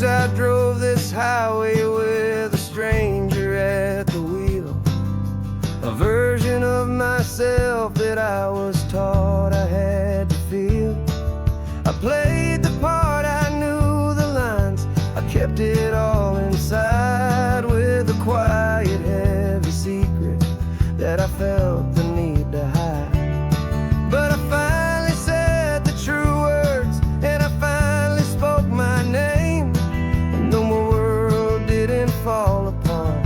I drove this highway with a stranger at the wheel, a version of myself that I was taught I had to feel. I played the part, I knew the lines, I kept it all inside with a quiet, heavy secret that I felt the need to hide. But I finally said the true words, and I finally spoke my name. Fall apart,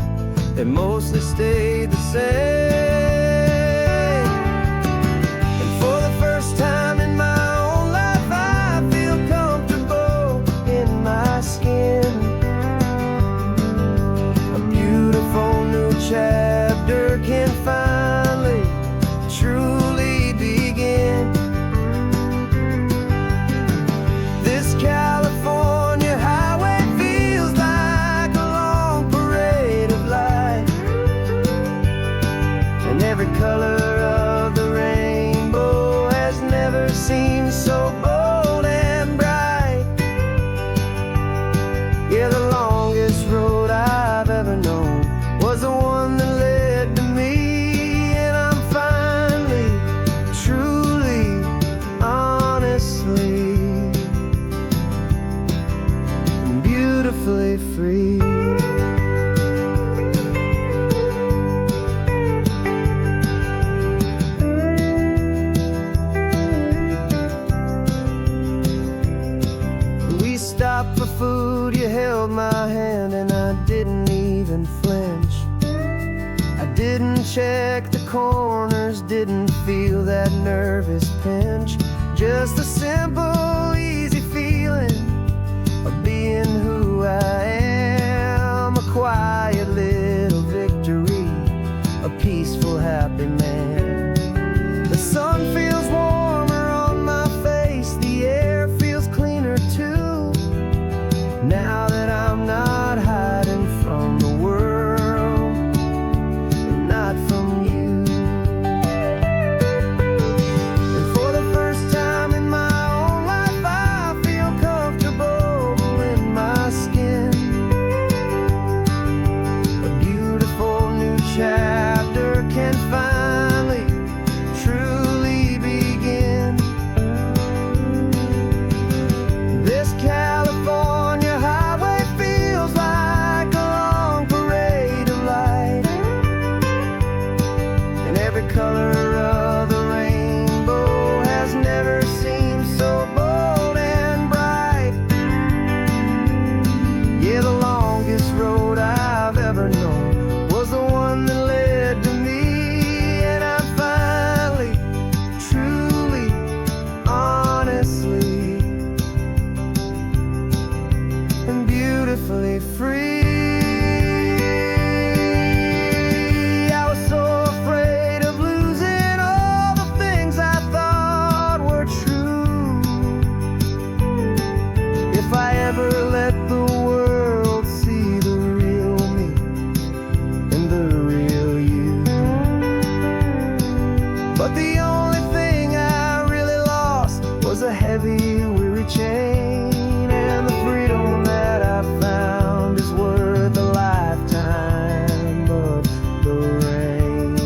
it mostly stayed the same. And for the first time in my own life, I feel comfortable in my skin. A beautiful new chapter can finally, truly begin. This California highway feels like a long parade of light, and every color of the rainbow has never seemed so bold and bright. Yeah, the longest road I've ever known was the one that led to me, and I'm finally, truly, honestly, beautifully free. We stopped for food, you held my hand, and I didn't even flinch. I didn't check the corners, didn't feel that nervous pinch. Just a simple, easy feeling of being who I am. A quiet little victory, a peaceful, happy man. The sun feels warmer on my face, the air feels cleaner too, now that I'm not hiding from the world, and not from you. And for the first time in my own life, I feel comfortable in my skin. A beautiful new chapter can finally, truly begin. This California highway feels like a long parade of light, and every color of the rainbow has never seemed so bold and bright. Yeah, the longest road I've ever known was the one that led to me, and I'm finally, truly, honestly, and beautifully free. I was so afraid of losing all the things I thought were true. If I ever let the world see the real me and the real you. But the only thing I really lost was a heavy, weary chain, and the freedom that I found is worth a lifetime of the rain.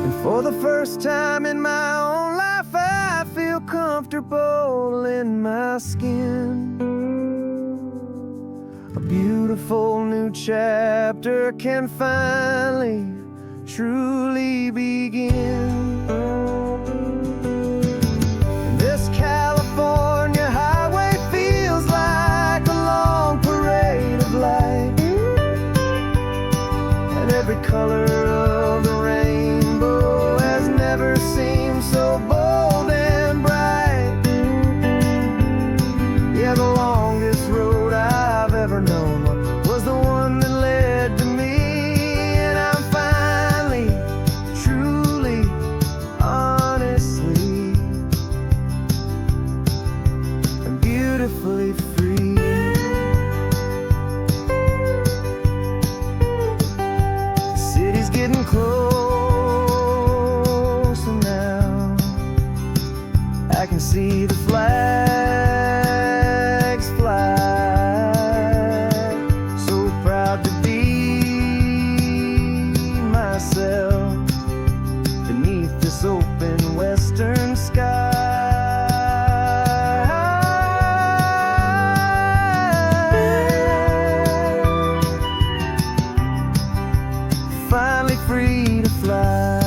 And for the first time in my own life, I feel comfortable in my skin. A beautiful new chapter can finally, truly begin. And this California highway feels like a long parade of light, and every color of the rainbow has never seemed so bold and bright. Yeah, the longest road I've ever known was the one that led to me, and I'm finally, truly, honestly, and beautifully free. getting close, and now I can see the flags fly. So proud to be myself beneath this open western sky. Finally free to fly.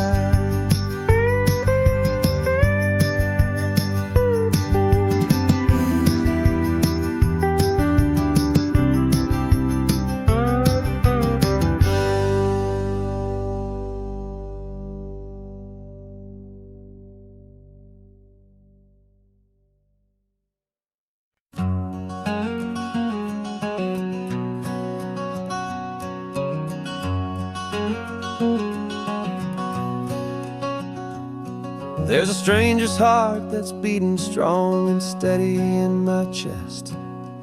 There's a stranger's heart that's beating strong and steady in my chest.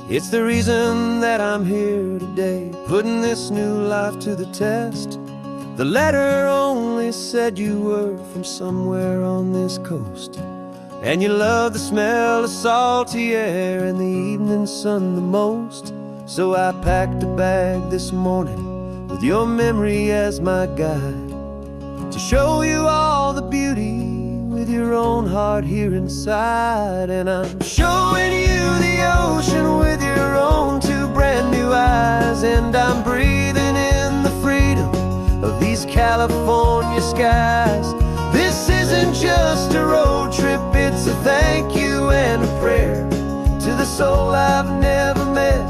It's the reason that I'm here today, putting this new life to the test. The letter only said you were from somewhere on this coast, and you love the smell of salty air and the evening sun the most. So I packed a bag this morning with your memory as my guide, to show you all the beauty with your own heart here inside. And I'm showing you the ocean with your own two brand new eyes, and I'm breathing in the freedom of these California skies. This isn't just a road trip, it's a thank you and a prayer to the soul I've never met,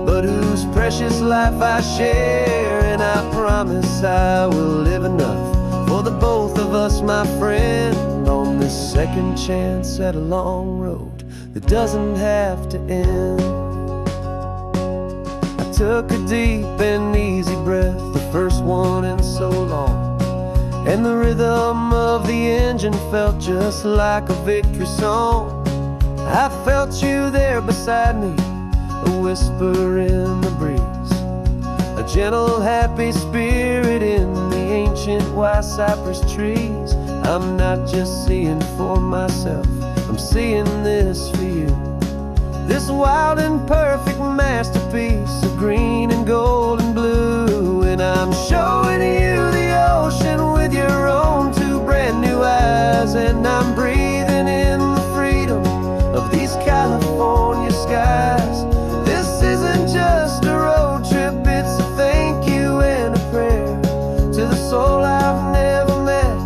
but whose precious life I share. And I promise I will live enough for the both of us, my friend, on this second chance at a long road that doesn't have to end. I took a deep and easy breath, the first one in so long, and the rhythm of the engine felt just like a victory song. I felt you there beside me, a whisper in the breeze, a gentle happy spirit in the ancient white cypress trees. I'm not just seeing for myself, I'm seeing this for you, this wild and perfect masterpiece of green and gold and blue. And I'm showing you the ocean with your own two brand new eyes, and I'm breathing in the freedom of these California skies. This isn't just a road trip, it's a thank you and a prayer to the soul I've never met,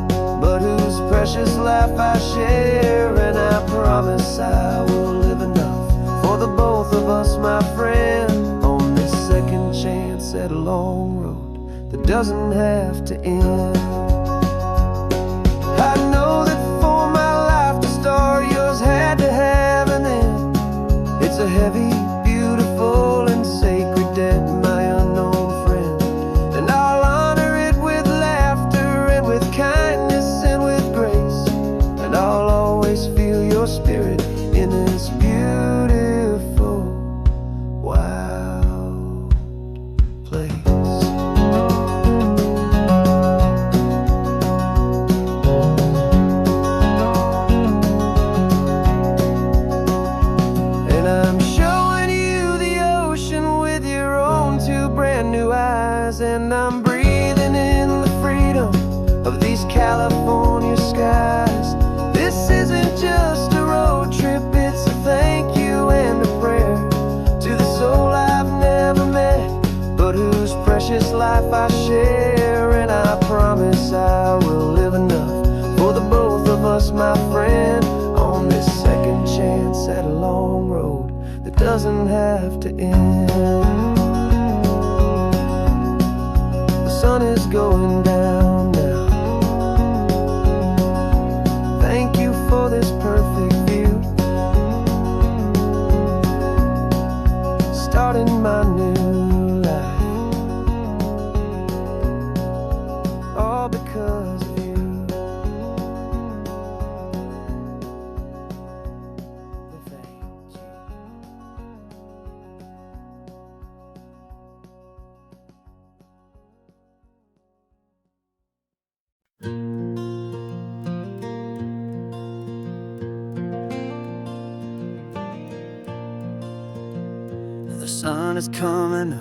but whose precious life I share. And I promise I will live enough for the both of us, my friend, on this second chance at a long road that doesn't have to end. I know that for my life to start, yours had to have an end. It's a heavy, beautiful, and sacred debt, my unknown friend, and I'll honor it with laughter and with kindness and with grace, and I'll always feel your spirit in this beautiful, wild place. And I'm showing you the ocean with your own two brand new eyes, and I'm breathing in the freedom of these California skies. This isn't just a road trip, it's a thank you and a prayer to the soul I've never met, but whose precious life I share. And I promise I will live enough for the both of us, my friend, on this second chance at a long road that doesn't have to end. The sun is going down now. Thank you for this perfect view, starting my new life, all because of you. sun is coming up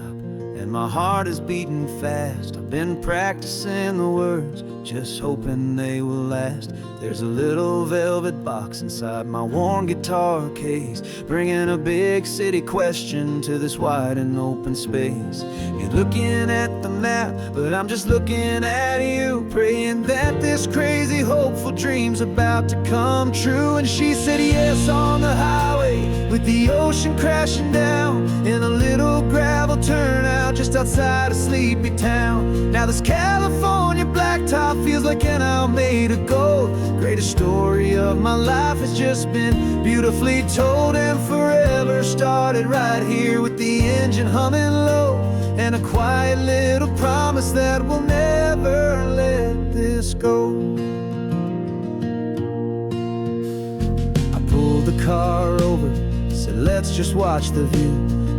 and my heart is beating fast. I've been practicing the words, just hoping they will last. There's a little velvet box inside my worn guitar case, bringing a big city question to this wide and open space. You're looking at the map, but I'm just looking at you, praying that this crazy hopeful dream's about to come true. And she said yes on the highway, with the ocean crashing down in a little gravel turnout just outside a sleepy town. Now this California blacktop feels like an owl made of gold. Greatest story of my life has just been beautifully told, and forever started right here with the engine humming low, and a quiet little promise that we'll never let this go. I pulled the car over, said let's just watch the view.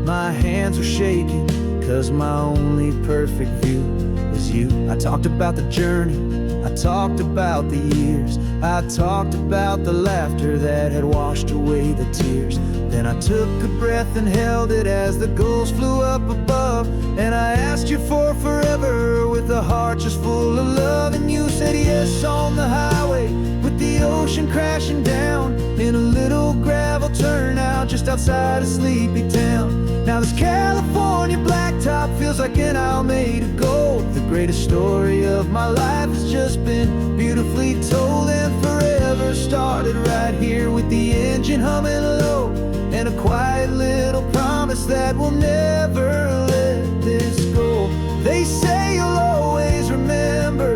My hands were shaking, cause my only perfect view was you. I talked about the journey, I talked about the years, I talked about the laughter that had washed away the tears. Then I took a breath and held it as the gulls flew up above, and I asked you for forever with a heart just full of love. And you said yes on the highway, with the ocean crashing down in a little gravel turnout just outside a sleepy town. Now this California blacktop feels like an owl made of gold. The greatest story of my life has just been beautifully told, and forever started right here with the engine humming low, and a quiet little promise that we'll never let this go. They say you'll always remember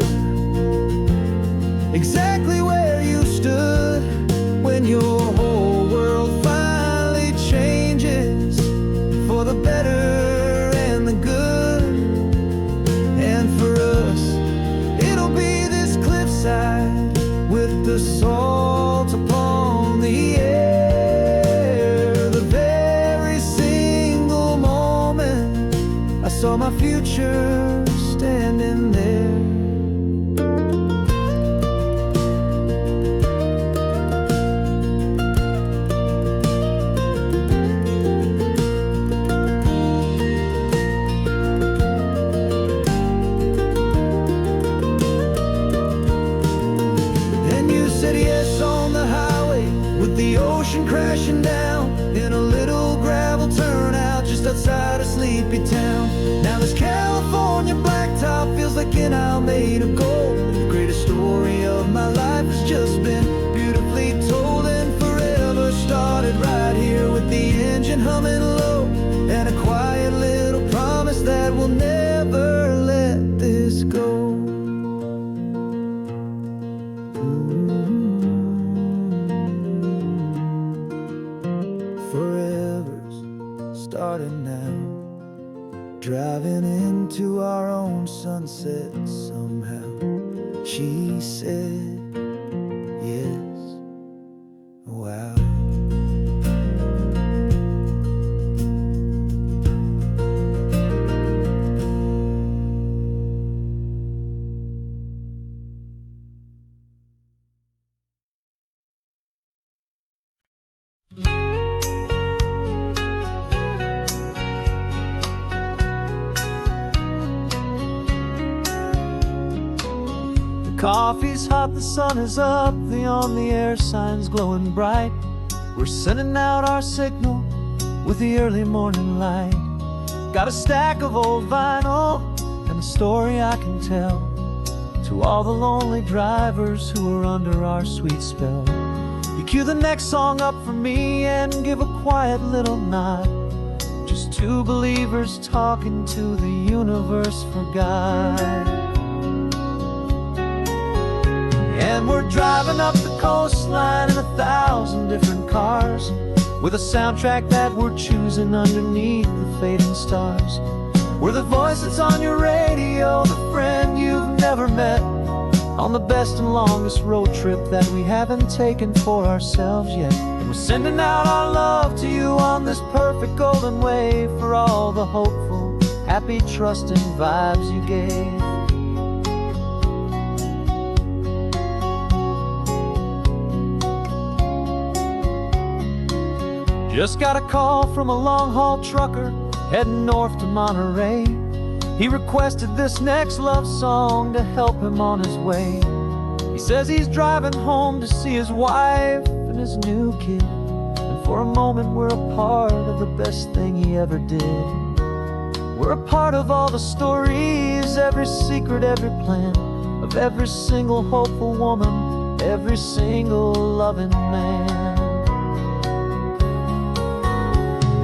exactly where you stood when your whole world finally changes for the better and the good. And for us, it'll be this cliffside with the salt upon the air. The very single moment I saw my future standing there. Crashing down in a little gravel turnout just outside a sleepy town. Now this California blacktop feels like an owl made of gold. The greatest story of my life has just been beautifully told, and forever started right here with the engine humming low, and a quiet little promise that we'll never let this go. Starting now, driving into our own sunset somehow. She said yes, wow. Coffee's hot, the sun is up, the on-the-air sign's glowing bright. We're sending out our signal with the early morning light. Got a stack of old vinyl and a story I can tell to all the lonely drivers who are under our sweet spell. You cue the next song up for me and give a quiet little nod. Just two believers talking to the universe for God. And we're driving up the coastline in 1,000 different cars, with a soundtrack that we're choosing underneath the fading stars. We're the voice that's on your radio, the friend you've never met, on the best and longest road trip that we haven't taken for ourselves yet. And we're sending out our love to you on this perfect golden wave, for all the hopeful, happy, trusting vibes you gave. Just got a call from a long-haul trucker. heading north to Monterey. He requested this next love song to help him on his way. He says he's driving home to see his wife and his new kid, and for a moment we're a part of the best thing he ever did. We're a part of all the stories, every secret, every plan, of every single hopeful woman, every single loving man.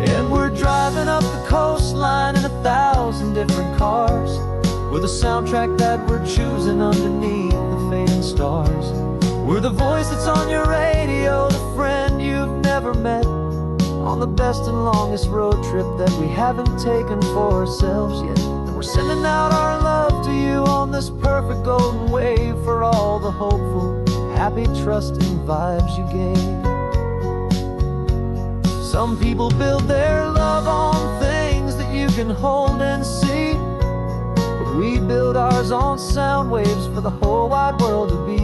And we're driving up the coastline in 1,000 different cars. We're the soundtrack that we're choosing underneath the fading stars. We're the voice that's on your radio, the friend you've never met, on the best and longest road trip that we haven't taken for ourselves yet. And we're sending out our love to you on this perfect golden wave, for all the hopeful, happy, trusting vibes you gave. Some people build their love on things that you can hold and see, but we build ours on sound waves for the whole wide world to be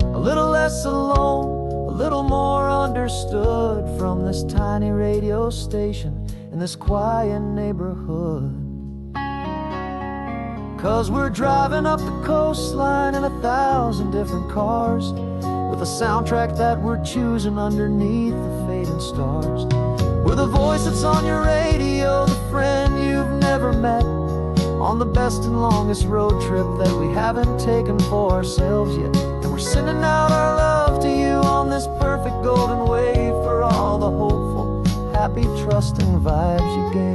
a little less alone, a little more understood, from this tiny radio station in this quiet neighborhood. 'Cause we're driving up the coastline in 1,000 different cars, with a soundtrack that we're choosing underneath the fading stars. We're the voice that's on your radio, the friend you've never met, on the best and longest road trip that we haven't taken for ourselves yet. And we're sending out our love to you on this perfect golden wave, for all the hopeful, happy, trusting vibes you gave.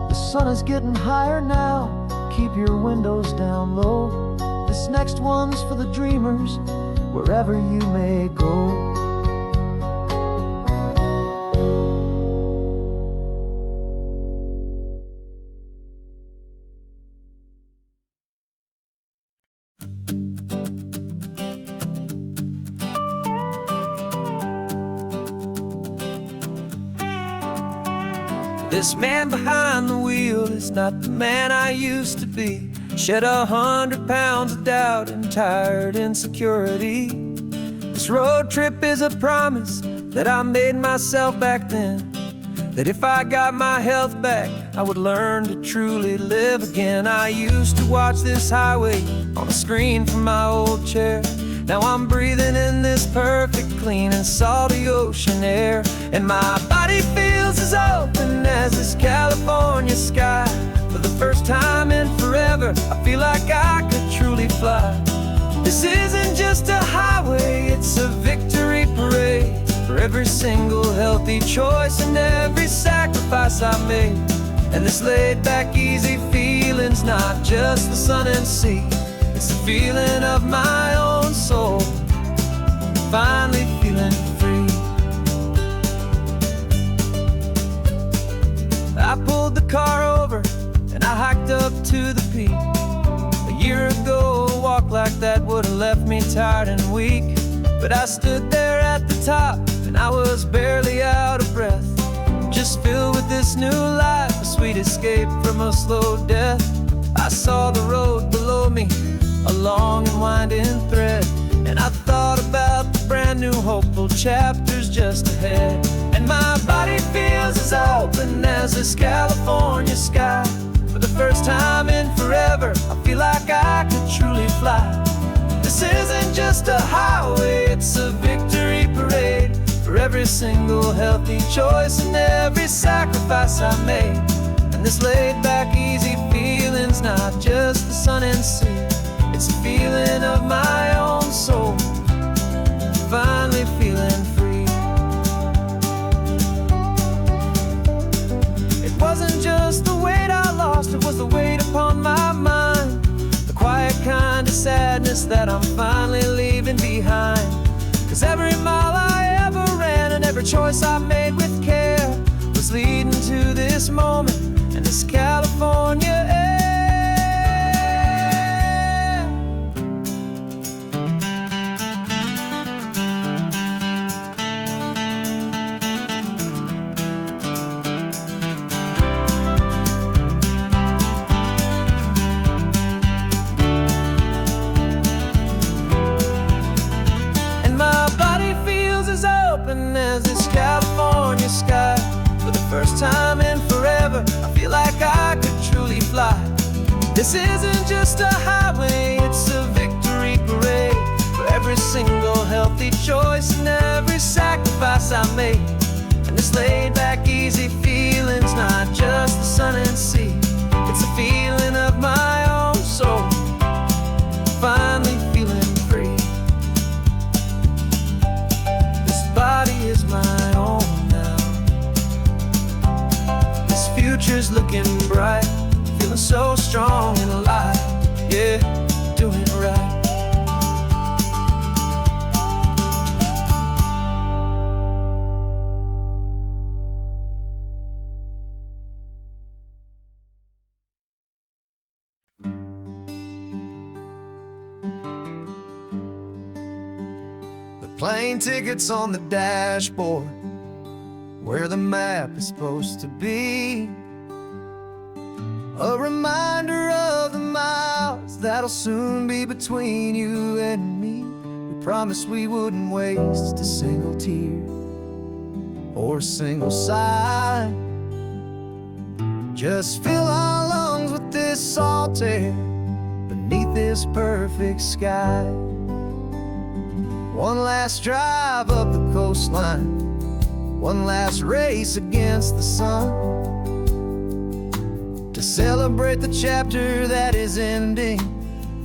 The sun is getting higher now, keep your windows down low. This next one's for the dreamers, wherever you may go. This man behind the wheel is not the man I used to be. Shed 100 pounds of doubt and tired insecurity. This road trip is a promise that I made myself back then, that if I got my health back, I would learn to truly live again. I used to watch this highway on a screen from my old chair. Now I'm breathing in this perfect, clean and salty ocean air, and my body feels as open as this California sky. For the first time in forever, I feel like I could truly fly. This isn't just a highway, it's a victory parade, for every single healthy choice and every sacrifice I made. And this laid back, easy feeling's not just the sun and sea, it's the feeling of my own soul, finally feeling free. I pulled the car over and I hiked up to the peak. A year ago, a walk like that would have left me tired and weak, but I stood there at the top and I was barely out of breath, just filled with this new life, a sweet escape from a slow death. I saw the road below me, a long and winding thread, and I thought about the brand new hopeful chapters just ahead. And my body feels as open as this California sky. For the first time in forever, I feel like I could truly fly. This isn't just a highway, it's a victory parade, for every single healthy choice and every sacrifice I made. And this laid back, easy feeling's not just the sun and sea, it's a feeling of my own soul, finally feeling free. It wasn't just the weight I lost, it was the weight upon my mind, the quiet kind of sadness that I'm finally leaving behind. 'Cause every mile I ever ran and every choice I made with care was leading to this moment and this California air. first time in forever, I feel like I could truly fly. This isn't just a highway, it's a victory parade for every single healthy choice and every sacrifice I made. And this laid back easy feeling's not just the sun and sea, it's a feeling of my own soul, finally feeling free. This body is my own now, this future's looking bright, feeling so strong and alive, yeah, doing it right. Plane tickets on the dashboard, where the map is supposed to be. A reminder of the miles that'll soon be between you and me. We promised we wouldn't waste a single tear or a single sigh. Just fill our lungs with this salt air beneath this perfect sky. One last drive up the coastline, one last race against the sun, to celebrate the chapter that is ending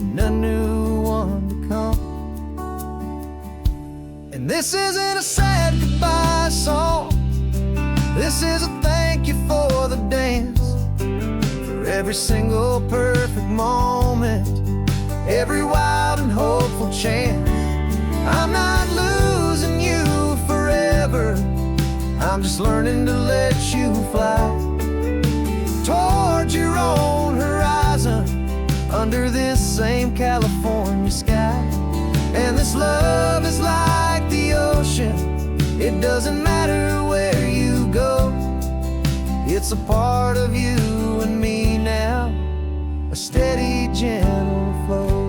and a new one to come. And this isn't a sad goodbye song, this is a thank you for the dance, for every single perfect moment, every wild and hopeful chance. I'm not losing you forever, I'm just learning to let you fly toward your own horizon, under this same California sky. And this love is like the ocean, it doesn't matter where you go, it's a part of you and me now, a steady, gentle flow.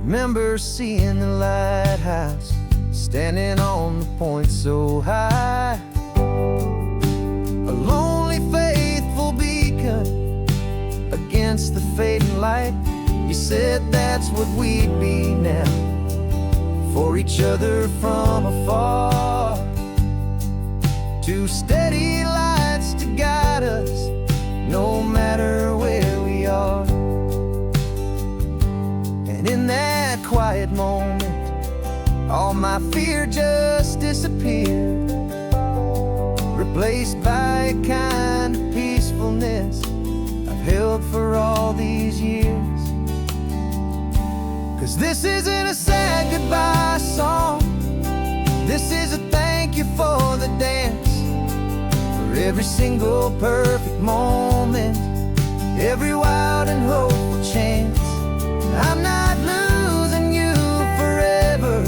Remember seeing the lighthouse, standing on the point so high, a lonely, faithful beacon against the fading light. You said that's what we'd be now, for each other from afar. Two steady lights to guide us, no matter where we are. And in that quiet moment, all my fear just disappeared, replaced by a kind of peacefulness I've held for all these years. 'Cause this isn't a sad goodbye song, this is a thank you for the dance, for every single perfect moment, every wild and hopeful chance. I'm not losing you forever,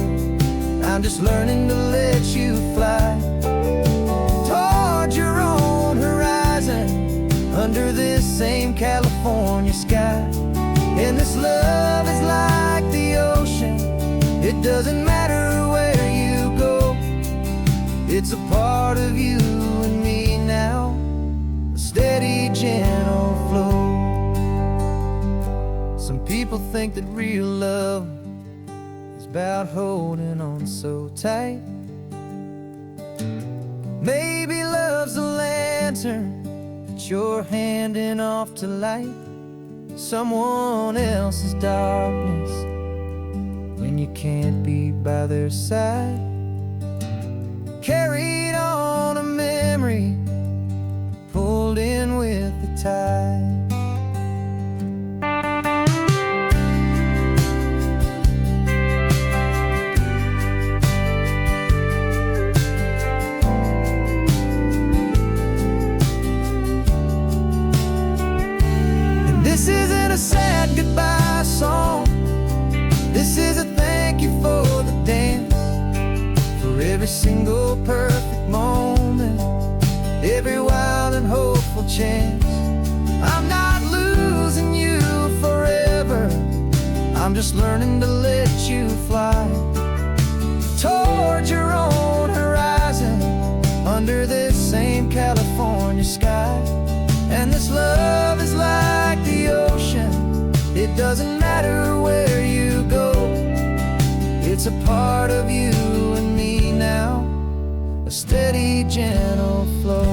I'm just learning to let you fly toward your own horizon, under this same California sky. And this love is like the ocean, it doesn't matter where you go, it's a part of you and me now, a steady, gentle flow. Some people think that real love is about holding on so tight. Maybe love's a lantern that you're handing off to light someone else's darkness when you can't be by their side. Carried on a memory, pulled in with the tide. This isn't a sad goodbye song, this is a thank you for the dance, for every single perfect moment, every wild and hopeful chance. I'm not losing you forever, I'm just learning to let you fly toward your own horizon, under this This love is like the ocean. It doesn't matter where you go. It's a part of you and me now, a steady, gentle flow.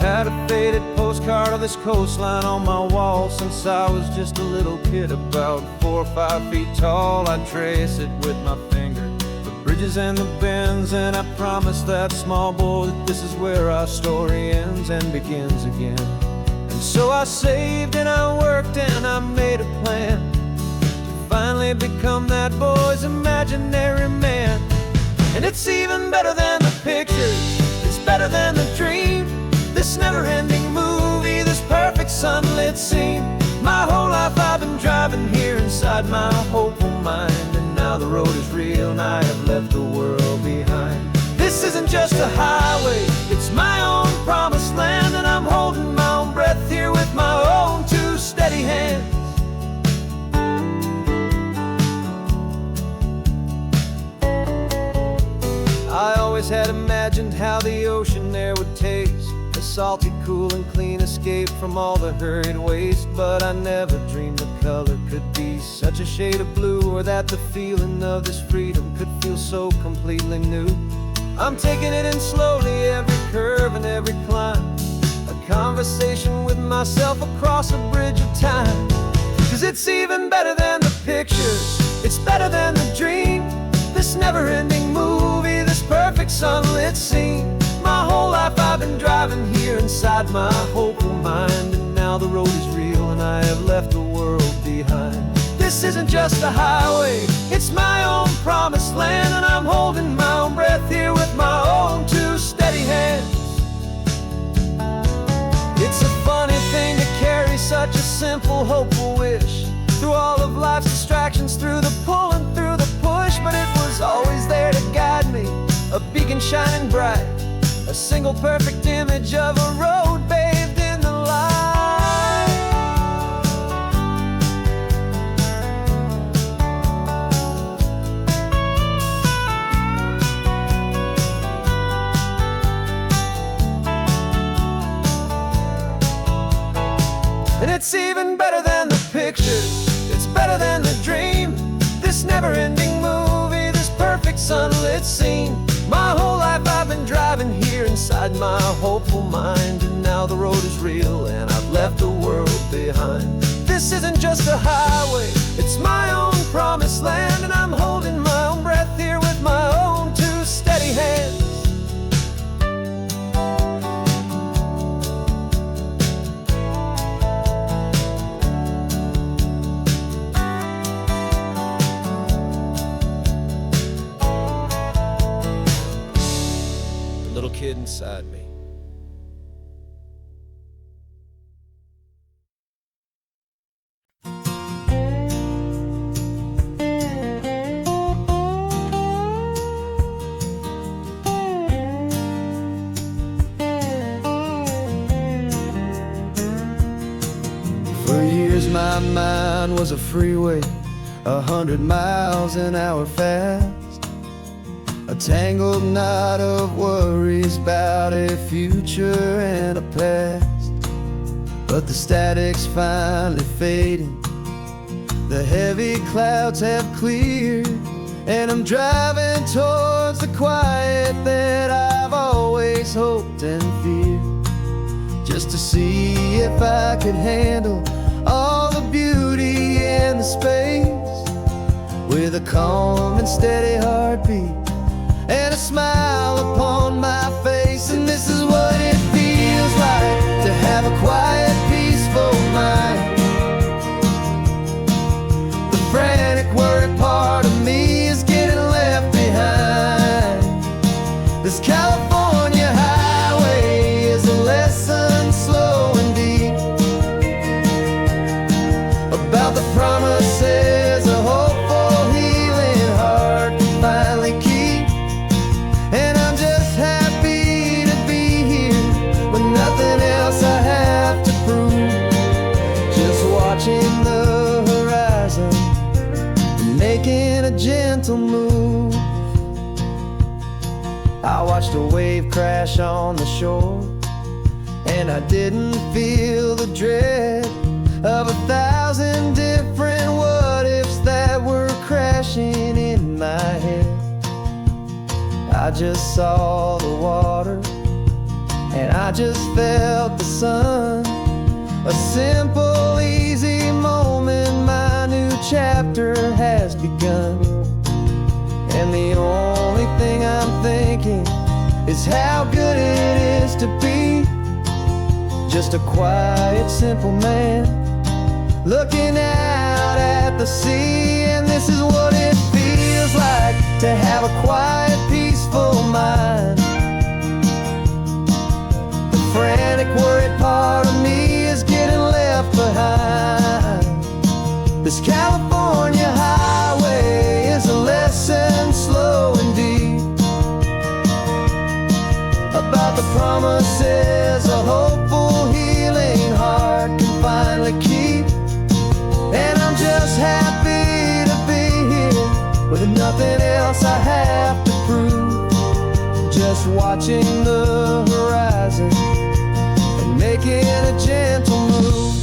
Had a faded postcard of this coastline on my wall since I was just a little kid, about 4 or 5 feet tall. I'd trace it with my finger, the bridges and the bends, and I promised that small boy that this is where our story ends and begins again. And so I saved and I worked and I made a plan to finally become that boy's imaginary man. And it's even better than the pictures, it's better than the dream. This never-ending movie, this perfect sunlit scene. My whole life I've been driving here inside my hopeful mind, and now the road is real and I have left the world behind. This isn't just a highway, it's my own promised land, and I'm holding my own breath here with my own 2 steady hands. I always had imagined how the ocean air would taste, a salty, cool and clean escape from all the hurried waste. But I never dreamed the color could be such a shade of blue, or that the feeling of this freedom could feel so completely new. I'm taking it in slowly, every curve and every climb, a conversation with myself across a bridge of time. 'Cause it's even better than the pictures, it's better than the dream. This never-ending movie, this perfect sunlit scene. My whole life I've been driving here inside my hopeful mind, and now the road is real and I have left the world behind. This isn't just a highway, it's my own promised land, and I'm holding my own breath here with my own 2 steady hands. It's a funny thing to carry such a simple, hopeful wish through all of life's distractions, through the pull and through the push. But it was always there to guide me, a beacon shining bright, a single perfect image of a road bathed in the light. And it's even better than the pictures, it's better than the dream. This never-ending movie, this perfect sunlit scene. My whole life I've been driving here inside my hopeful mind, and now the road is real and I've left the world behind. This isn't just a highway, it's my own promised land, and I'm holding my own breath here with my own 2 steady hands. Little kid inside me. For years my mind was a freeway, 100 miles an hour fast, a tangled knot of worries about a future and a past. But the static's finally fading, the heavy clouds have cleared, and I'm driving towards the quiet that I've always hoped and feared, just to see if I could handle all the beauty and the space, with a calm and steady heartbeat and a smile upon my face. And this is what it feels like to have a quiet, peaceful mind. The frantic, worried part of me is getting left behind. This California highway is a lesson slow and deep about the promises a hopeful, healing heart can find. gentle move. I watched a wave crash on the shore, and I didn't feel the dread of 1,000 different what-ifs that were crashing in my head. I just saw the water, and I just felt the sun. A simple, easy moment, my new chapter has begun. And the only thing I'm thinking is how good it is to be just a quiet, simple man looking out at the sea. And this is what it feels like to have a quiet, peaceful mind. The frantic, worried part of me is getting left behind. This California highway is a lesson slow and deep about the promises a hopeful, healing heart can finally keep. And I'm just happy to be here with nothing else I have to prove. Just watching the horizon and making a gentle move.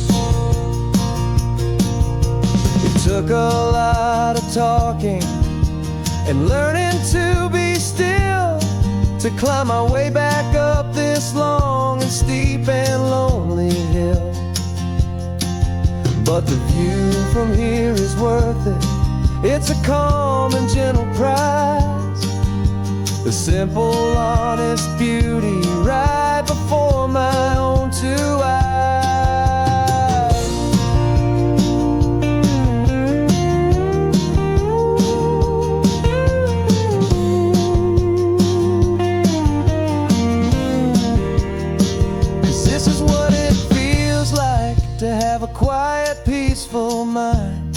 It took a lot of talking and learning to be still to climb my way back up this long and steep and lonely hill. But the view from here is worth it. It's a calm and gentle prize. The simple, honest beauty right before my own two eyes. To have a quiet, peaceful mind.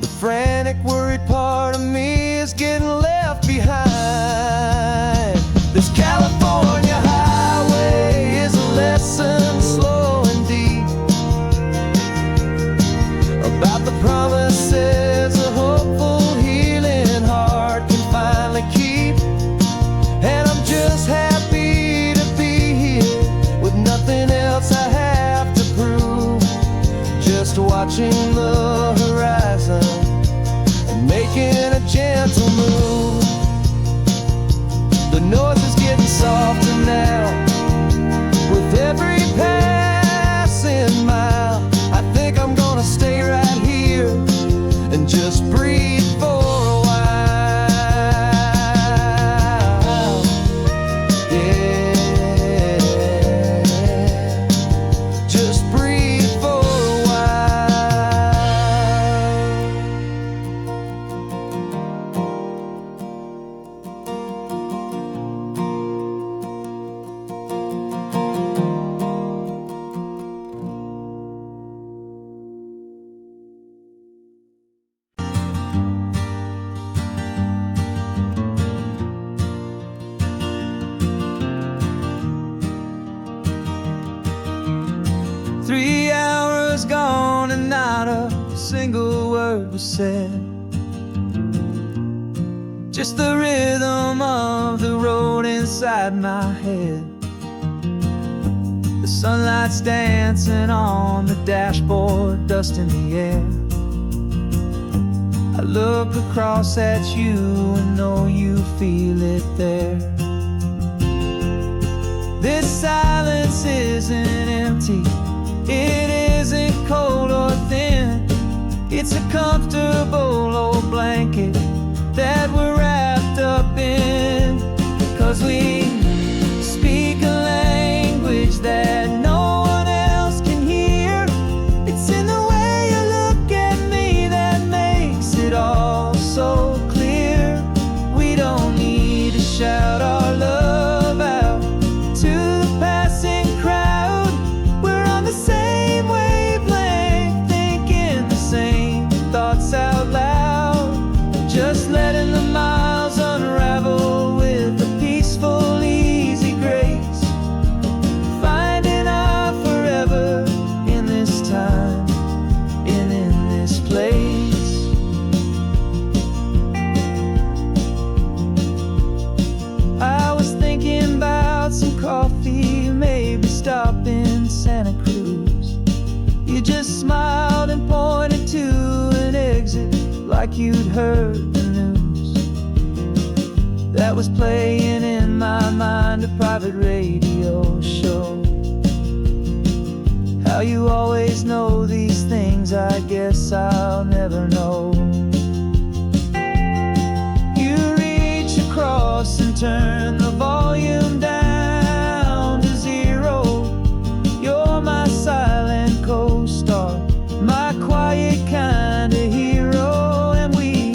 The frantic, worried part of me is getting left behind. This California highway is a lesson slow and deep about the promises a hopeful, healing heart can finally keep. And I'm just happy to be here with nothing else I have to prove. Just watching the horizon and making a gentle move. The noise is getting softer now with every passing mile. I think I'm gonna stay right here and just breathe for a while. Yeah, just breathe for a gone and not a single word was said. Just the rhythm of the road inside my head. The sunlight's dancing on the dashboard, dust in the air. I look across at you and know you feel it there. This silence isn't empty, it isn't cold or thin. It's a comfortable old blanket that we're wrapped up in. 'Cause we speak a language that no one else can hear. It's in the way you look at me that makes it all so clear. We don't need to shout our love out to the passing crowd. We're on the same wavelength, thinking the same thoughts out like you'd heard the news that was playing in my mind, a private radio show. How you always know these things, I guess I'll never know. You reach across and turn the volume down to 0. You're my silent co-star, my quiet kind of hero. And we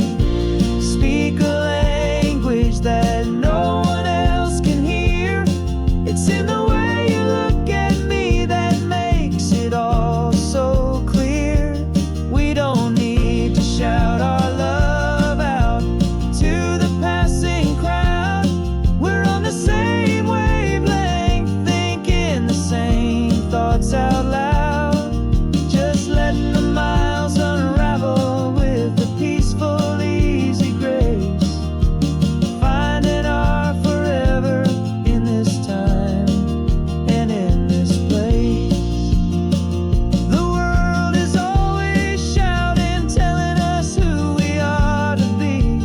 speak a language that no one else can hear. It's in the way you look at me that makes it all so clear. We don't need to shout our love out to the passing crowd. We're on the same wavelength, thinking the same thoughts out loud. Just letting the miles unravel with a peaceful, easy grace. Finding our forever in this time and in this place. The world is always shouting, telling us who we are to be.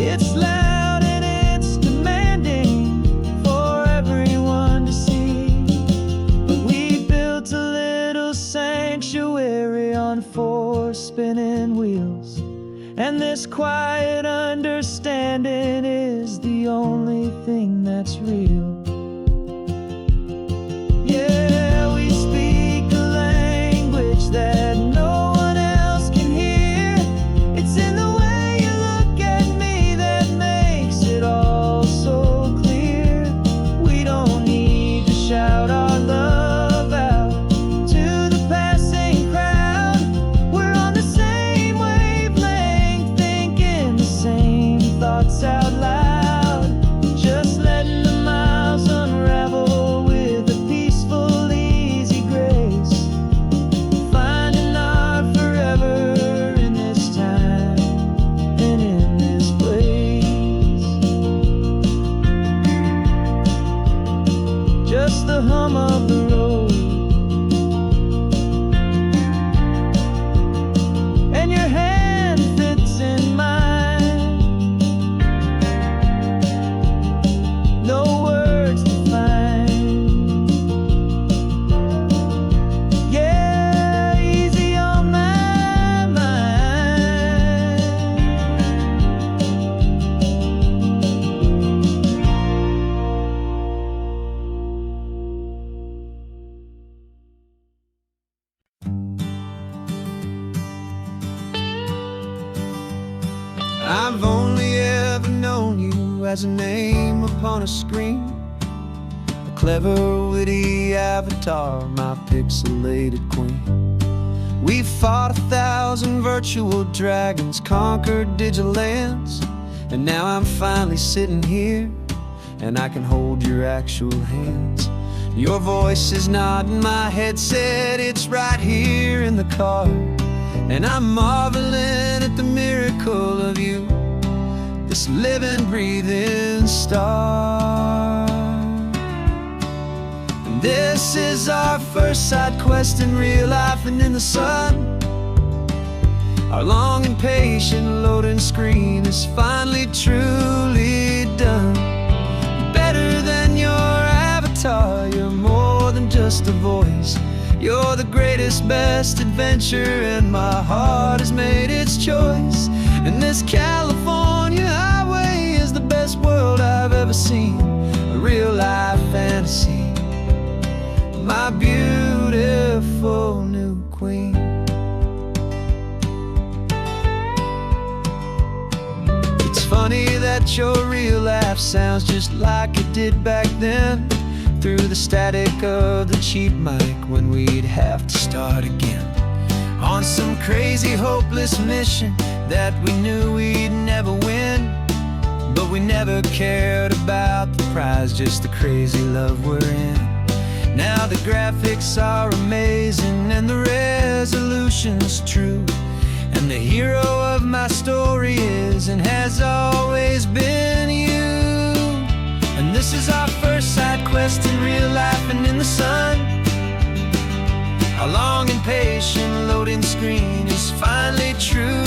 It's loud and it's demanding for everyone to see. But we built a little sanctuary on 4 spinning wheels, and this quiet understanding is the only thing that's real. Yeah, we speak a language that no one else can hear. It's in the way you look at me that makes it all so clear. We don't need to shout our love out to the passing crowd. We're on the same wavelength, thinking the same thoughts out loud. Just letting the miles unravel with a peaceful, easy grace. Finding our forever in this time and in this place. Just the hum of the road and your hand fits in mine. No words to find. Yeah, easy on my mind. I've only ever known you as a name upon a screen, a clever, witty avatar, my pixelated queen. We fought 1,000 virtual dragons, conquered digital lands, and now I'm finally sitting here, and I can hold your actual hands. Your voice is not in my headset, it's right here in the car, and I'm marveling at the miracle of you, this living, breathing star. And this is our first side quest in real life and in the sun. Our long and patient loading screen is finally truly done. Better than your avatar, you're more than just a voice. You're the greatest, best adventure, and my heart has made its choice. And this California highway is the best world I've ever seen, a real life fantasy, my beautiful new queen. It's funny that your real laugh sounds just like it did back then, through the static of the cheap mic when we'd have to start again, on some crazy hopeless mission that we knew we'd never win. But we never cared about the prize, just the crazy love we're in. Now the graphics are amazing and the resolution's true, and the hero of my story is and has always been you. And this is our first side quest in real life and in the sun. Our long and patient loading screen is finally true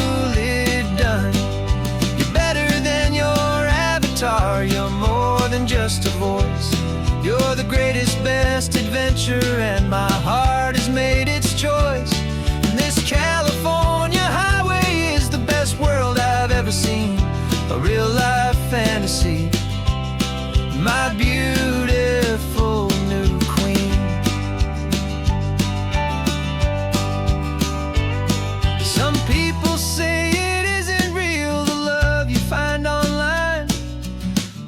voice. You're the greatest, best adventure, and my heart has made its choice. And this California highway is the best world I've ever seen, a real life fantasy, my beautiful new queen. Some people say it isn't real, the love you find online,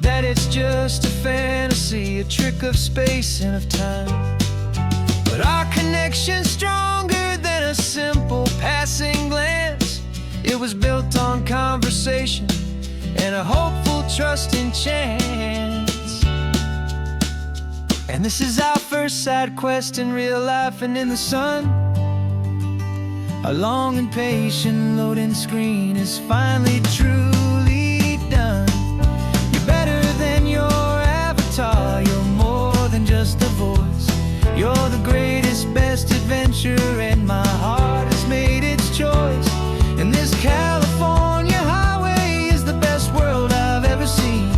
that it's just a fantasy, a trick of space and of time. But our connection's stronger than a simple passing glance. It was built on conversation and a hopeful, trusting chance. And this is our first side quest in real life and in the sun. A long and patient loading screen is finally truly done. You're better than your avatar, you're more than just a voice. You're the greatest, best adventure, and my heart has made its choice. And this California highway is the best world I've ever seen,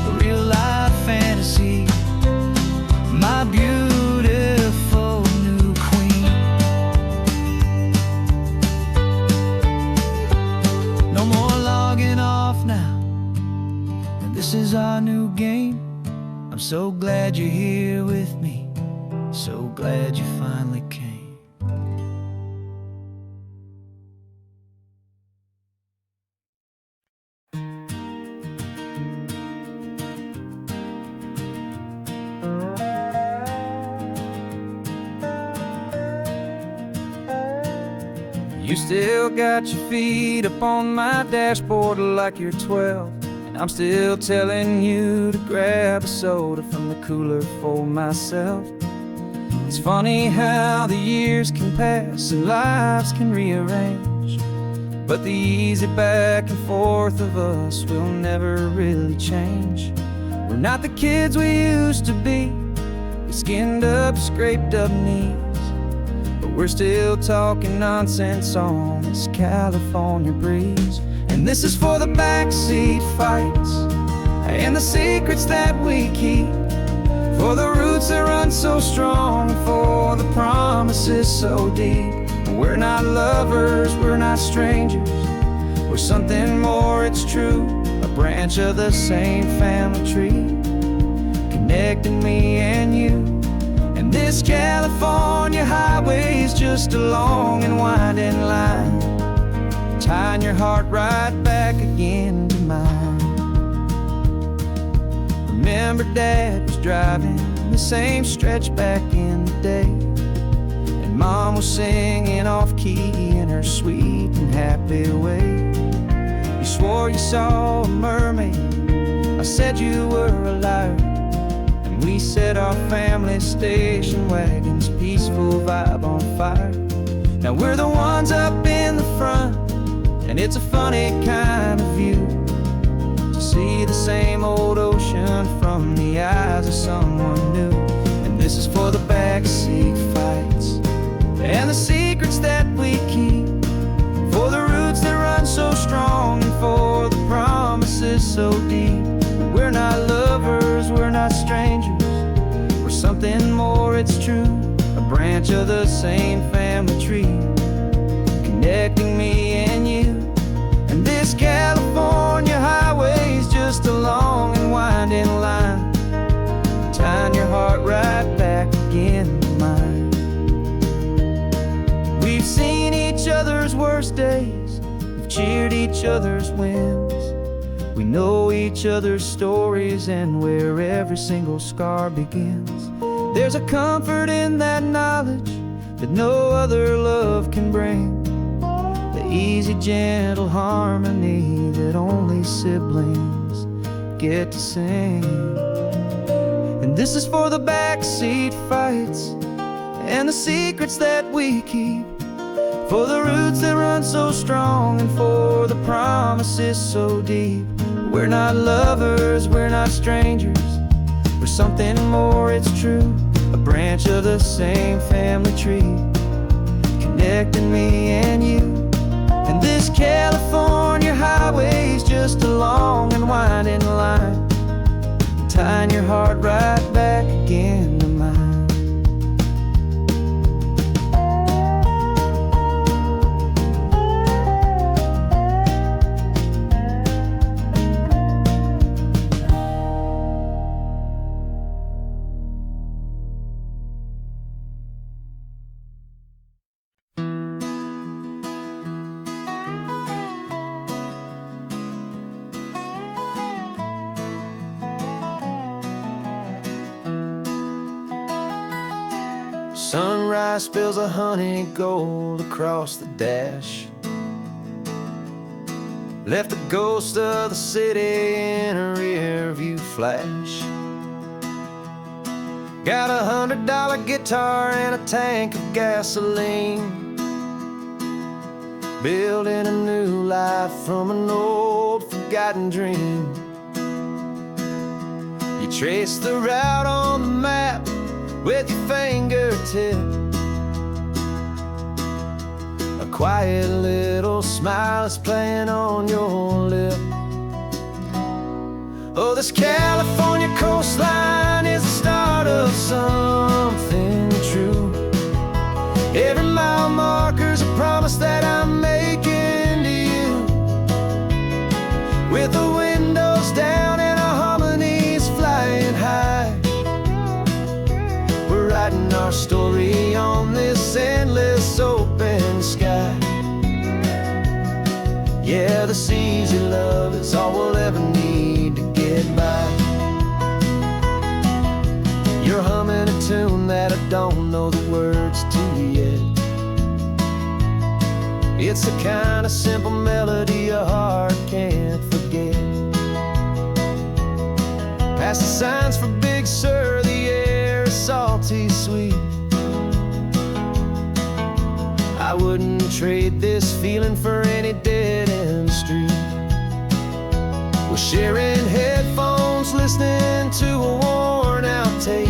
a real life fantasy, my beautiful new queen. No more logging off now, and this is our new game. I'm so glad you're here with me, so glad you finally came. You still got your feet up on my dashboard like you're 12, and I'm still telling you to grab a soda from the cooler for myself. It's funny how the years can pass and lives can rearrange, but the easy back and forth of us will never really change. We're not the kids we used to be, with skinned up, scraped up knees, but we're still talking nonsense on this California breeze. And this is for the backseat fights and the secrets that we keep, for the roots that run so strong, for the promises so deep. We're not lovers, we're not strangers, we're something more, it's true, a branch of the same family tree, connecting me and you. And this California highway is just a long and winding line, tying your heart right back again to mine. Remember Dad was driving the same stretch back in the day, and Mom was singing off-key in her sweet and happy way. You swore you saw a mermaid, I said you were a liar, and we set our family station wagon's peaceful vibe on fire. Now we're the ones up in the front, and it's a funny kind of view to see the same old ocean from the eyes of someone new. And this is for the backseat fights and the secrets that we keep, for the roots that run so strong, and for the promises so deep. We're not lovers, we're not strangers, we're something more, it's true, a branch of the same family tree, connecting me and you. And this California highway is just a long and winding line, tying your heart right back again to mine. We've seen each other's worst days, we've cheered each other's wins, we know each other's stories and where every single scar begins. There's a comfort in that knowledge that no other love can bring, the easy, gentle harmony that only siblings get to sing. And this is for the backseat fights and the secrets that we keep, for the roots that run so strong, and for the promises so deep. We're not lovers, we're not strangers, we're something more, it's true, a branch of the same family tree, connecting me and you. And this California highway is just a long and winding line, tying your heart right back again to mine. Sunrise spills a honey gold across the dash. Left the ghost of the city in a rear view flash. Got $100 guitar and a tank of gasoline. Building a new life from an old forgotten dream. You trace the route on the map with your fingertip. A quiet little smile is playing on your lip. Oh, this California coastline is the start of something true. Every mile marker's a promise that I'm making to you. With the windows down and our harmonies flying high, we're writing our story on this endless open sky. Yeah, this easy love is all we'll ever need to get by. You're humming a tune that I don't know the words to yet. It's the kind of simple melody your heart can't forget. Past the signs for Big Sur, the air is salty sweet. I wouldn't trade this feeling for any dead-end street. We're sharing headphones, listening to a worn-out tape,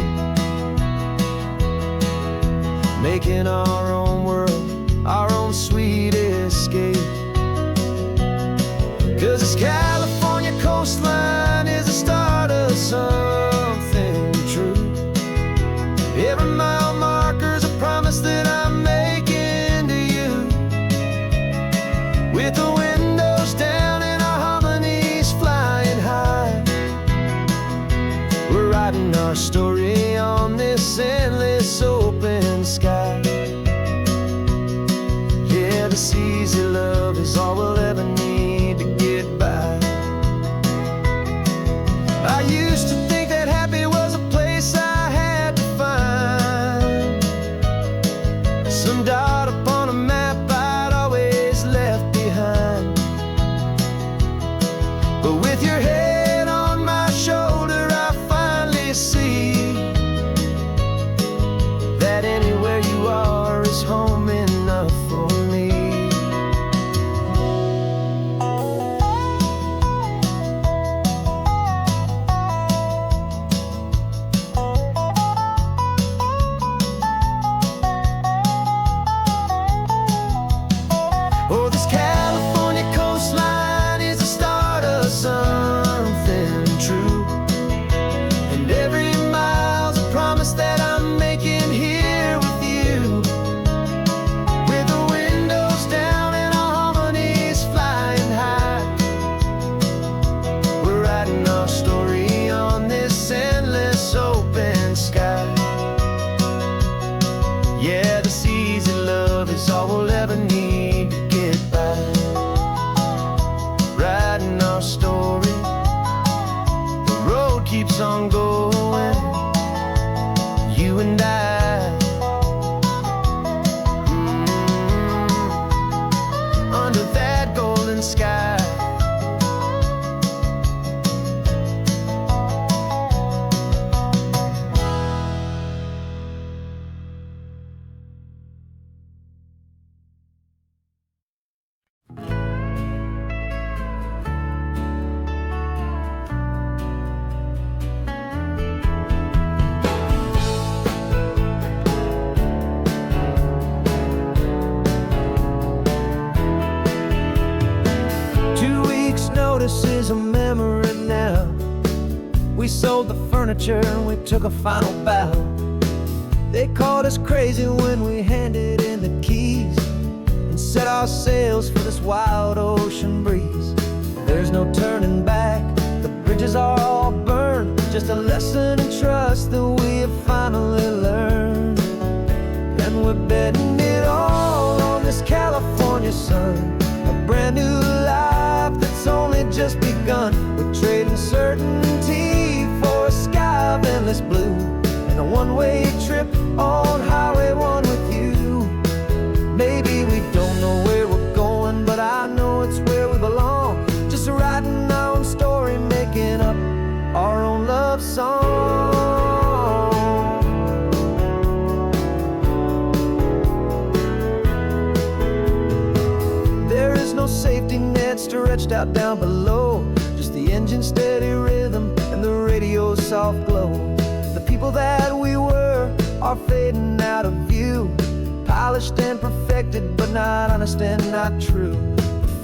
making our own world, our own sweet escape. 'Cause this California coastline is the start of something true. Every mile marker's a promise that I'm making to you. With the windows down and our harmonies flying high, we're writing our story on this endless open sky. Yeah, this easy love is all we'll ever need to get by. I used to think that happy was a place I had to find, some dot upon a map I'd always left behind. But with your head on my shoulder, I finally see that anywhere you are is home enough for me. Oh, this California coastline is the start of something true. And every mile's a promise that I'm making here with you. With the windows down and our harmonies flying high, we're writing our story on this endless open sky. Yeah, this easy love is all we'll ever need to get by. Writing our story, the road keeps on going, you and I. Under that golden sky. Is a memory now. We sold the furniture and we took a final bow. They called us crazy when we handed in the keys and set our sails for this wild ocean breeze. There's no turning back, the bridges are all burned, just a lesson in trust that we have finally learned. And we're betting it all on this California sun, a brand new life that's only just begun. We're trading certainty for a sky of endless blue and a one-way trip on Highway 1 with you. Maybe we don't know where we're going, but I know it's where we belong. Just writing our own story, making up our own love song. There is no safety net stretched out down below, just the engine's steady rhythm and the radio's soft glow. The people that we were are fading out of view, polished and perfected, but not honest and not true.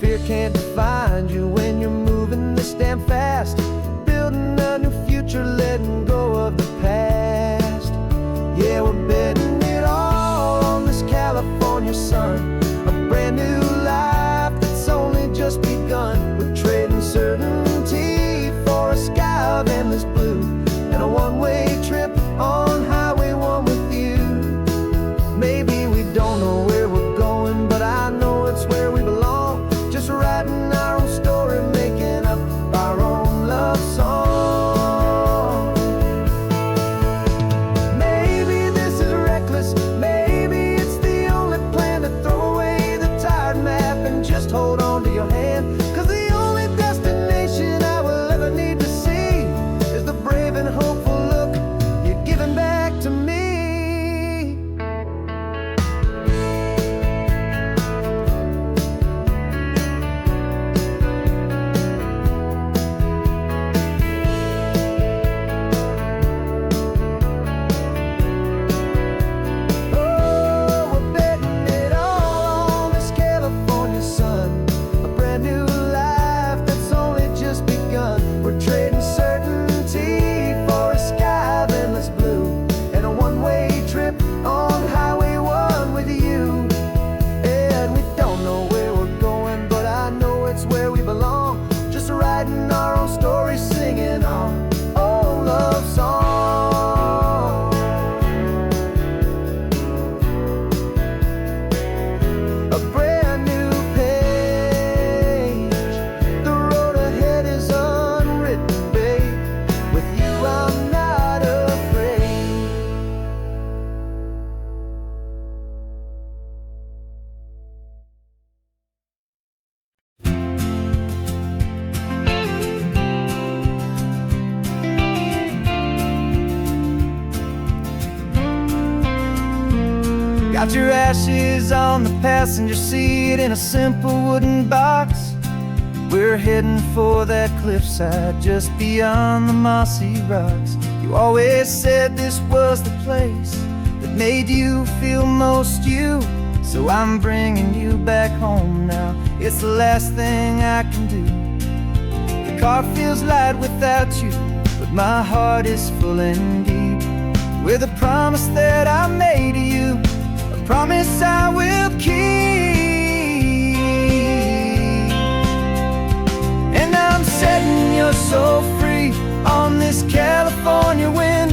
Fear can't define you when you're moving this damn fast, building a new future, letting go of the past. Yeah, we're betting it all on this California sun, a brand new life that's only just begun. We're trading certainty for a sky of endless blue and a one-way trip on Highway 1 with you. Maybe we don't know where we're going, but I know it's where we belong. Just writing our own story, making up our own love song. Maybe this is reckless, maybe it's the only plan to throw away the tired map and just hold on to your hand. 'Cause the only destination I will ever need to see is the brave and hopeful look you're giving back to me. Got your ashes on the passenger seat in a simple wooden box. We're heading for that cliffside just beyond the mossy rocks. You always said this was the place that made you feel most you, so I'm bringing you back home now. It's the last thing I can do. The car feels light without you, but my heart is full and deep with a promise that I made to you, a promise I will keep. And I'm setting your soul free on this California wind,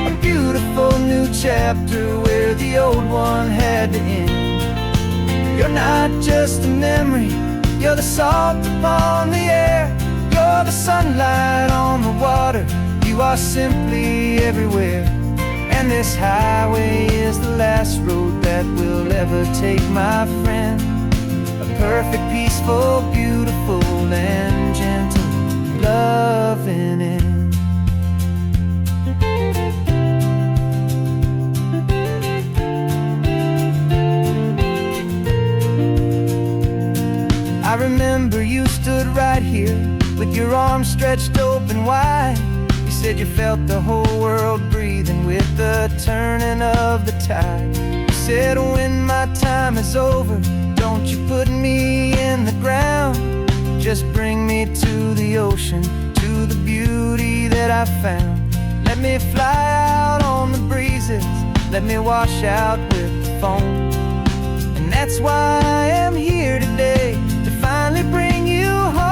a beautiful new chapter where the old one had to end. You're not just a memory, you're the salt upon the air, you're the sunlight on the water, you are simply everywhere. And this highway is the last road that we'll ever take, my friend. A perfect, peaceful, beautiful, and gentle loving end. I remember you stood right here with your arms stretched open wide. You said you felt the whole world breathing with the turning of the tide. You said when my time is over, don't you put me in the ground, just bring me to the ocean, to the beauty that I found. Let me fly out on the breezes, let me wash out with the foam. And that's why I am here today, to finally bring you home.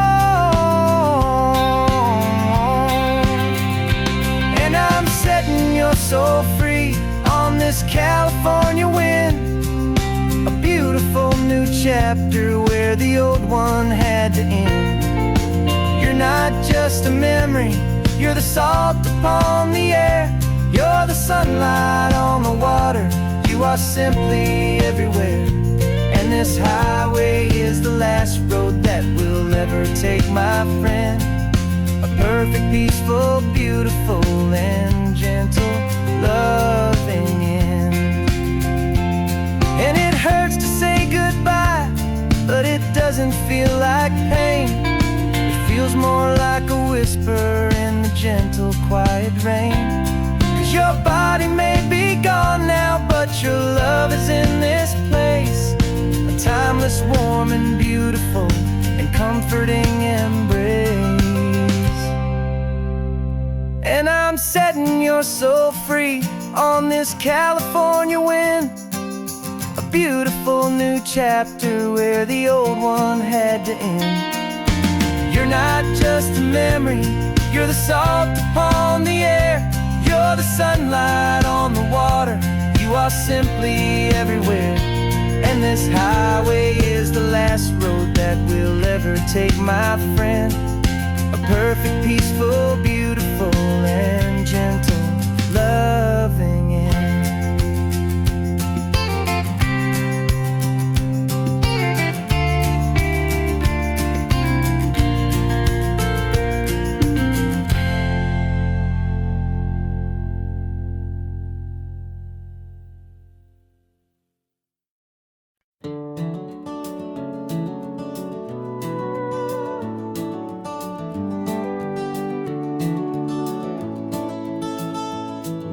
And I'm setting your soul free on this California wind, a beautiful new chapter where the old one had to end. You're not just a memory, you're the salt upon the air, you're the sunlight on the water, you are simply everywhere. And this highway is the last road that we'll ever take, my friend. A perfect, peaceful, beautiful, and gentle, loving end. And it hurts to say goodbye, but it doesn't feel like pain. It feels more like a whisper in the gentle, quiet rain. 'Cause your body may be gone now, but your love is in this place, a timeless, warm, and beautiful, and comforting embrace. And I'm setting your soul free on this California wind, a beautiful new chapter where the old one had to end. You're not just a memory, you're the salt upon the air, you're the sunlight on the water, you are simply everywhere. And this highway is the last road that we'll ever take, my friend. A perfect, peaceful, beautiful, and gentle, loving end.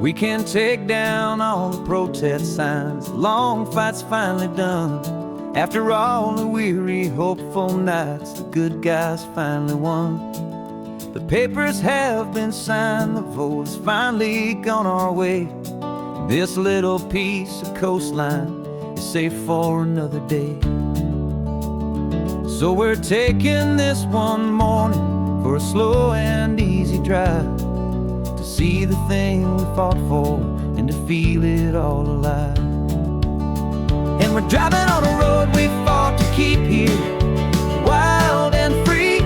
We can take down all the protest signs, long fight's finally done. After all the weary, hopeful nights, the good guys finally won. The papers have been signed, the vote has finally gone our way. This little piece of coastline is safe for another day. So we're taking this one morning for a slow and easy drive, see the thing we fought for and to feel it all alive. And we're driving on a road we fought to keep here, wild and free,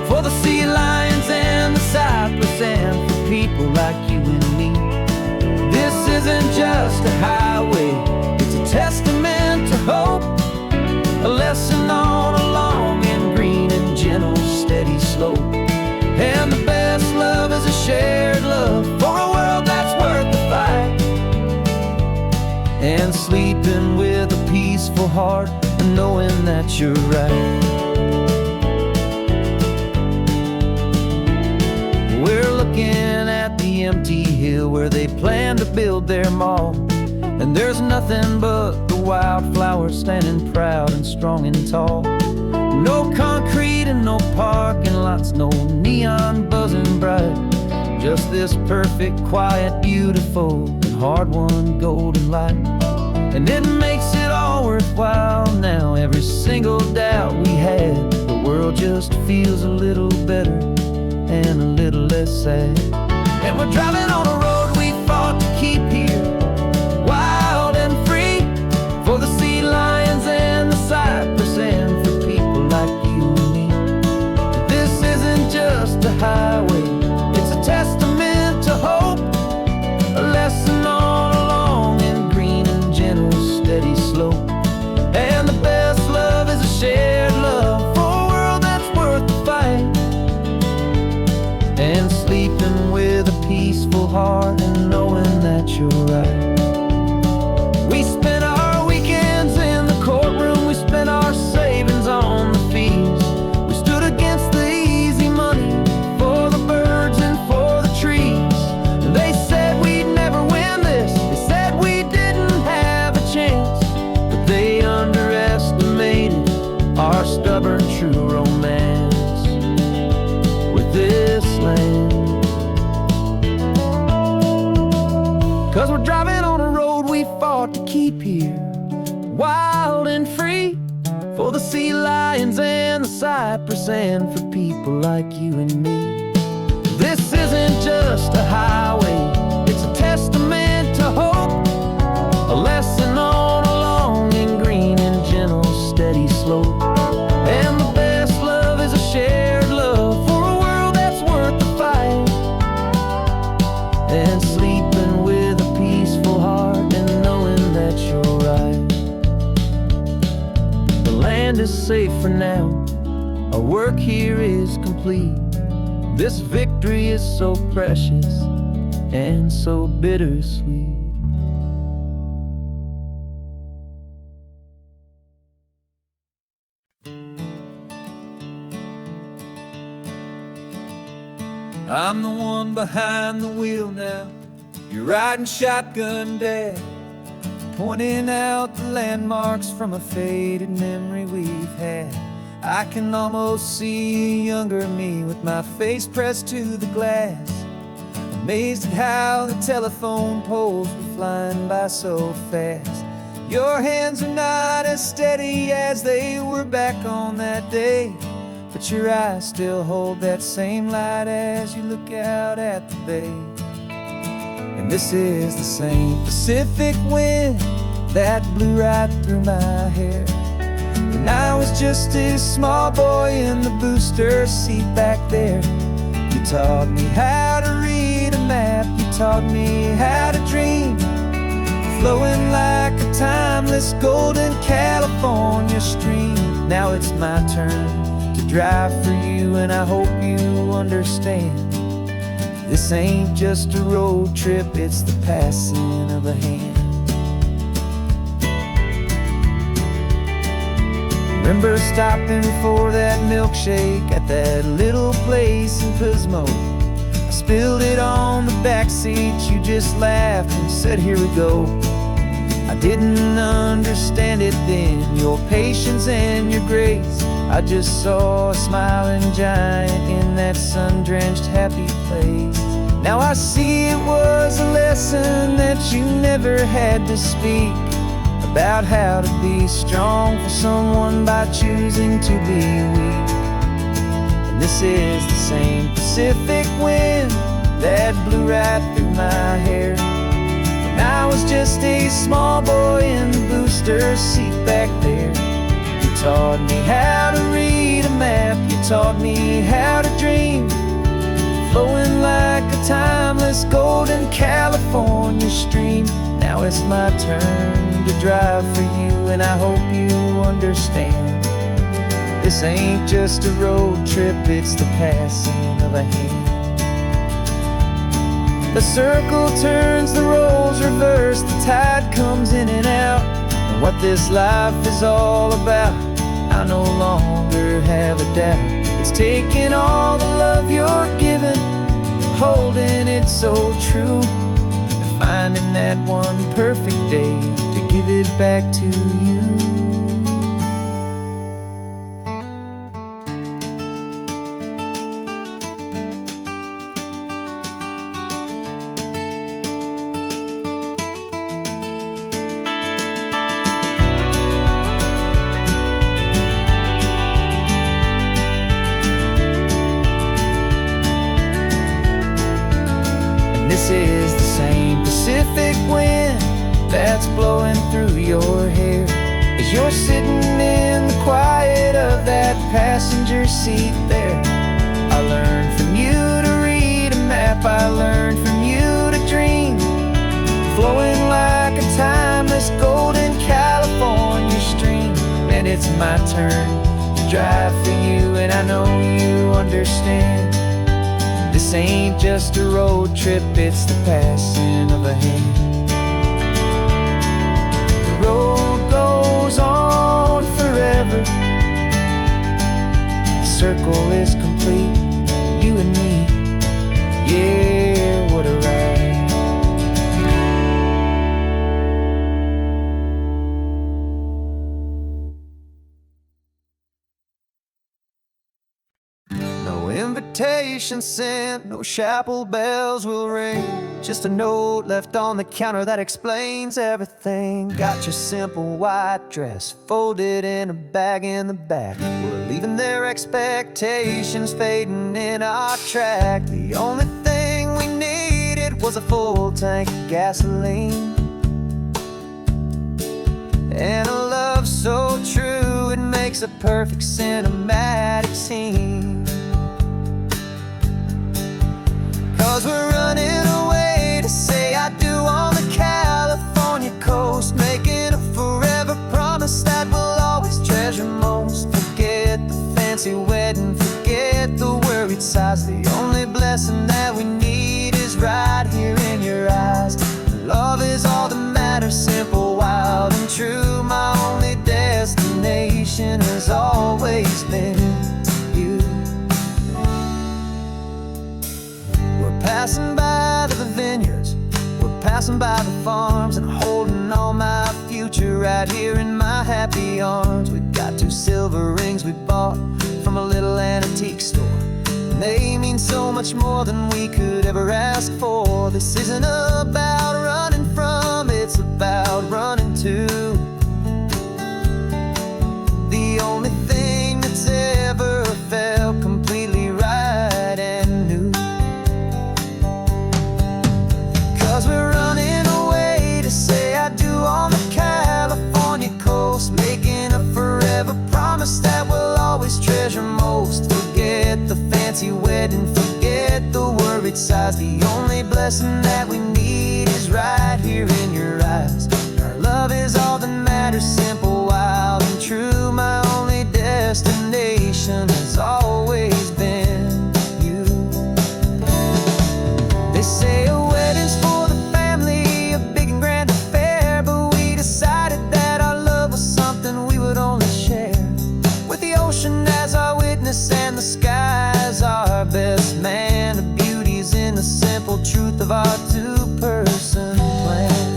for the sea lions and the cypress, and for people like you and me. This isn't just a highway, it's a testament to hope, a lesson on a long and green and gentle, steady slope. And the best love is a shared love for a world that's worth the fight. And sleeping with a peaceful heart and knowing that you're right. We're looking at the empty hill where they plan to build their mall, and there's nothing but the wildflowers standing proud and strong and tall. No concrete and no parking lots, no neon buzzing bright, just this perfect, quiet, beautiful, and hard-won golden light. And it makes it all worthwhile now, every single doubt we had. The world just feels a little better and a little less sad. And we're driving on a road we fought to keep here, wild and free, for the sea lions and the cypress, and for people like you and me. This isn't just a highway, it's a testament to hope, a lesson on a long and green and gentle, steady slope. And the best love is a shared love for a world that's worth the fight. And sleeping with a peaceful heart fought to keep here, wild and free, for the sea lions and the cypress, and for people like you and me. This isn't just a highway, it's a testament to hope, a lesson on a long and green and gentle steady slope. And the best love is a shared love for a world that's worth the fight, and sleeping with a peaceful heart and knowing that you're right. The land is safe for now, our work here is complete. This victory is so precious and so bittersweet. I'm the one behind the wheel now. You're riding shotgun, Dad, pointing out the landmarks from a faded memory we've had. I can almost see a younger me with my face pressed to the glass, amazed at how the telephone poles were flying by so fast. Your hands are not as steady as they were back on that day, but your eyes still hold that same light as you look out at the bay. And this is the same Pacific wind that blew right through my hair when I was just a small boy in the booster seat back there. You taught me how to read a map, you taught me how to dream, flowing like a timeless golden California stream. Now it's my turn to drive for you, and I hope you understand. This ain't just a road trip, it's the passing of a hand. Remember stopping for that milkshake at that little place in Pismo? I spilled it on the back seat, you just laughed and said, here we go. I didn't understand it then, your patience and your grace. I just saw a smiling giant in that sun-drenched happy place. Now I see it was a lesson that you never had to speak, about how to be strong for someone by choosing to be weak. And this is the same Pacific wind that blew right through my hair when I was just a small boy in the booster seat back there. You taught me how to read a map, you taught me how to dream, flowing like a timeless golden California stream. Now it's my turn to drive for you, and I hope you understand. This ain't just a road trip, it's the passing of a hand. The circle turns, the roles reverse, the tide comes in and out. And what this life is all about, I no longer have a doubt. It's taking all the love you're giving, holding it so true, and finding that one perfect day to give it back to you. This is the same Pacific wind that's blowing through your hair as you're sitting in the quiet of that passenger seat there. I learned from you to read a map, I learned from you to dream, flowing like a timeless golden California stream. And it's my turn to drive for you, and I know you understand. This ain't just a road trip, it's the passing of a hand. The road goes on forever, the circle is complete, you and me, yeah, what a ride. No invitation sent, no chapel bells will ring. Just a note left on the counter that explains everything. Got your simple white dress folded in a bag in the back. We're leaving their expectations fading in our track. The only thing we needed was a full tank of gasoline, and a love so true it makes a perfect cinematic scene. 'Cause we're running away to say I do on the California coast, making a forever promise that we'll always treasure most. Forget the fancy wedding, forget the worried sighs. The only blessing that we need is right here in your eyes. Love is all that matters, simple, wild, and true. My only destination has always been you. We're passing by the vineyards, we're passing by the farms, and holding all my future right here in my happy arms. We've got 2 silver rings we bought from a little antique store. They mean so much more than we could ever ask for. This isn't about running from, it's about running to the only thing that's ever felt completely right and new. 'Cause we're running away to say I do on the California coast, making a forever promise that we'll always treasure most. Forget the fancy wedding, forget the worried sighs. The only blessing that we need is right here in your eyes. Our love is all that matters, simple, wild, and true. My only destination has always been you. They say a wedding's for the family, a big and grand affair, but we decided that our love was something we would only share with the ocean as our witness and the sky as our best man. The beauty's in the simple truth of our 2-person plan.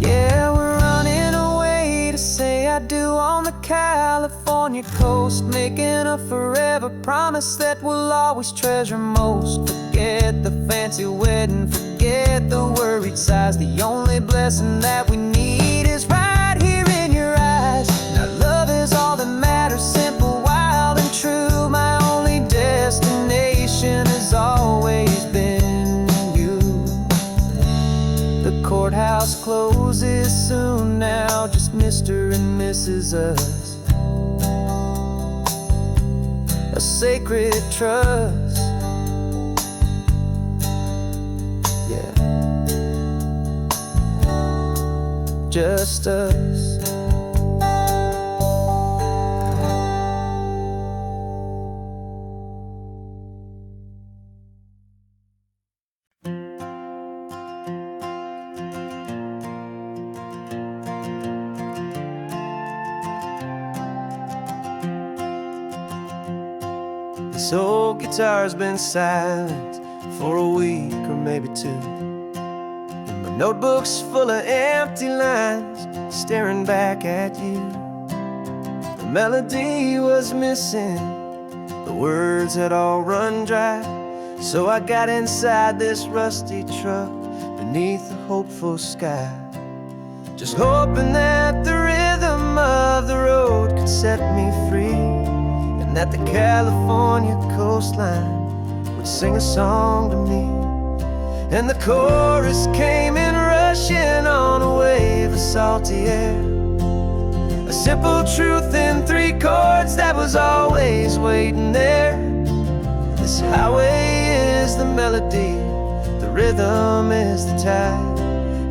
Yeah, we're running away to say I do on the California coast, making a forever promise that we'll always treasure most. Forget the fancy wedding, forget the worried sighs. The only blessing that we need is right here in your eyes. Now love is all that matters, simple, wild, and true. My only destination has always been you. The courthouse closes soon now, just Mr. and Mrs. Us, a sacred trust. Yeah, just us. This old guitar's been silent for a week or maybe 2, and my notebook's full of empty lines staring back at you. The melody was missing, the words had all run dry, so I got inside this rusty truck beneath the hopeful sky, just hoping that the rhythm of the road could set me free, and that the California coastline would sing a song to me. And the chorus came in rushing on a wave of salty air, a simple truth in 3 chords that was always waiting there. This highway is the melody, the rhythm is the tide,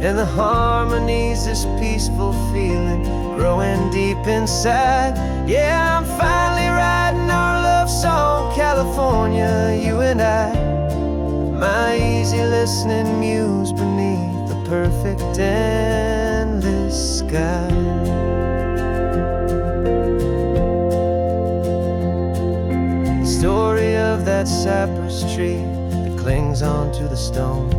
and the harmony's this peaceful feeling growing deep inside. Yeah, I'm finally writing our love song, California, you and I. My easy listening muse beneath the perfect endless sky. The story of that that cypress tree that clings onto the stone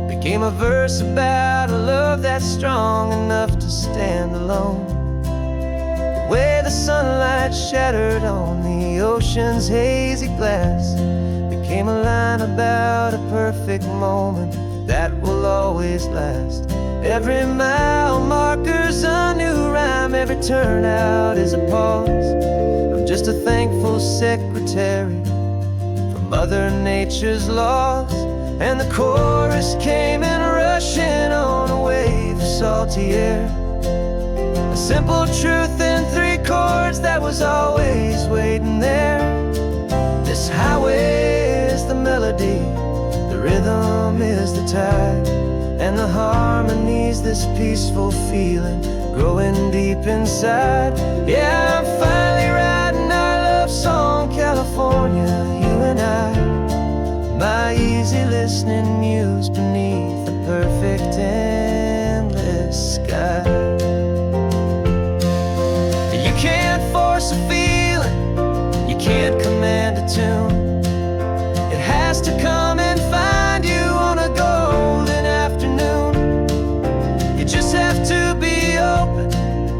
became a verse about a love that's strong enough to stand alone. The way the sunlight shattered on the ocean's hazy glass became a line about a perfect moment that will always last. Every mile marker's a new rhyme, every turnout is a pause. I'm just a thankful secretary for Mother Nature's laws. And the chorus came in rushing on a wave of salty air, a simple truth in 3 chords that was always waiting there. This highway is the melody, the rhythm is the tide, and the harmony's this peaceful feeling growing deep inside. Yeah, I'm finally writing our love song, California, you and I. My easy listening muse beneath the perfect endless sky. You can't force a feeling, you can't command a tune. It has to come and find you on a golden afternoon. You just have to be open,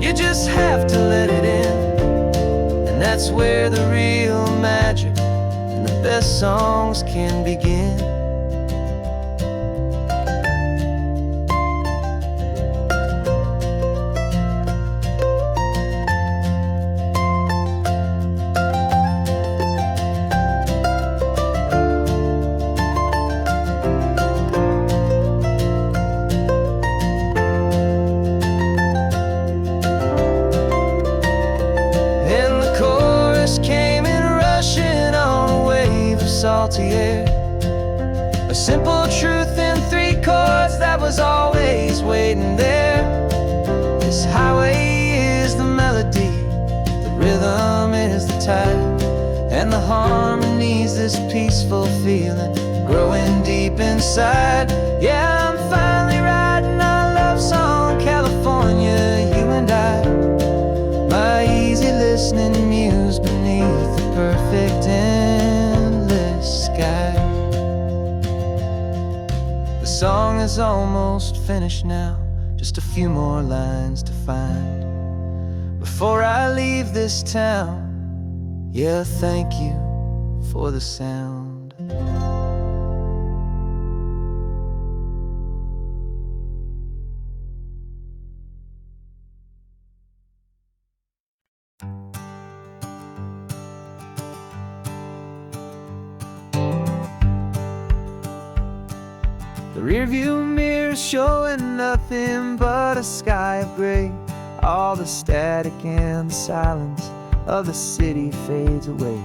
you just have to let it in. And that's where the real magic and the best songs can begin. Salty air, a simple truth in 3 chords that was always waiting there. This highway is the melody, the rhythm is the tide, and the harmony's this peaceful feeling growing deep inside. Yeah, I'm finally writing our love song, California, you and I. My easy listening muse beneath the perfect sky. The song is almost finished now, just a few more lines to find before I leave this town. Yeah, thank you for the sound. The rearview mirror's showing nothing but a sky of gray. All the static and the silence of the city fades away.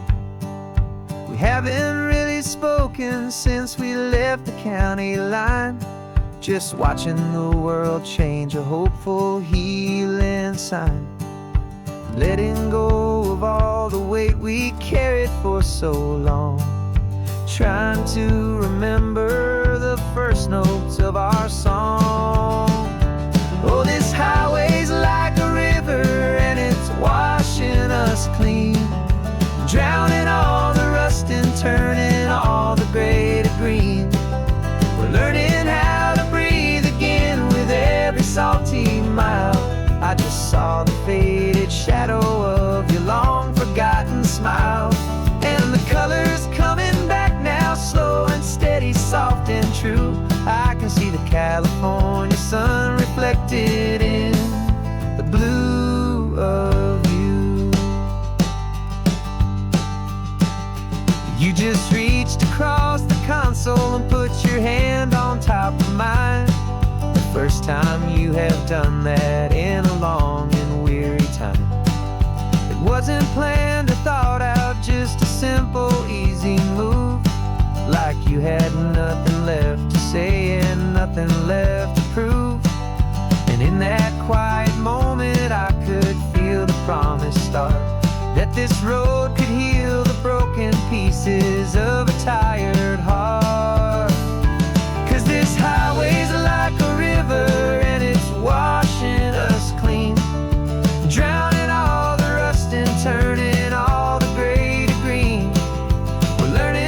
We haven't really spoken since we left the county line, just watching the world change, a hopeful healing sign. Letting go of all the weight we carried for so long, trying to remember the first notes of our song. Oh, this highway's like a river and it's washing us clean, drowning all the rust and turning all the gray to green. We're learning how to breathe again with every salty mile. I just saw the faded shadow of your long forgotten smile, and the colors coming back now, slow and steady, soft and true. I can see the California sun reflected in the blue of you. You just reached across the console and put your hand on top of mine. The first time you have done that in a long and weary time. It wasn't planned or thought out, just a simple, easy move. Like you had nothing left to say and nothing left to prove. And in that quiet moment I could feel the promise start, that this road could heal the broken pieces of a tired heart. 'Cause this highway's like a river and it's washing us clean, drowning all the rust and turning all the gray to green. We're learning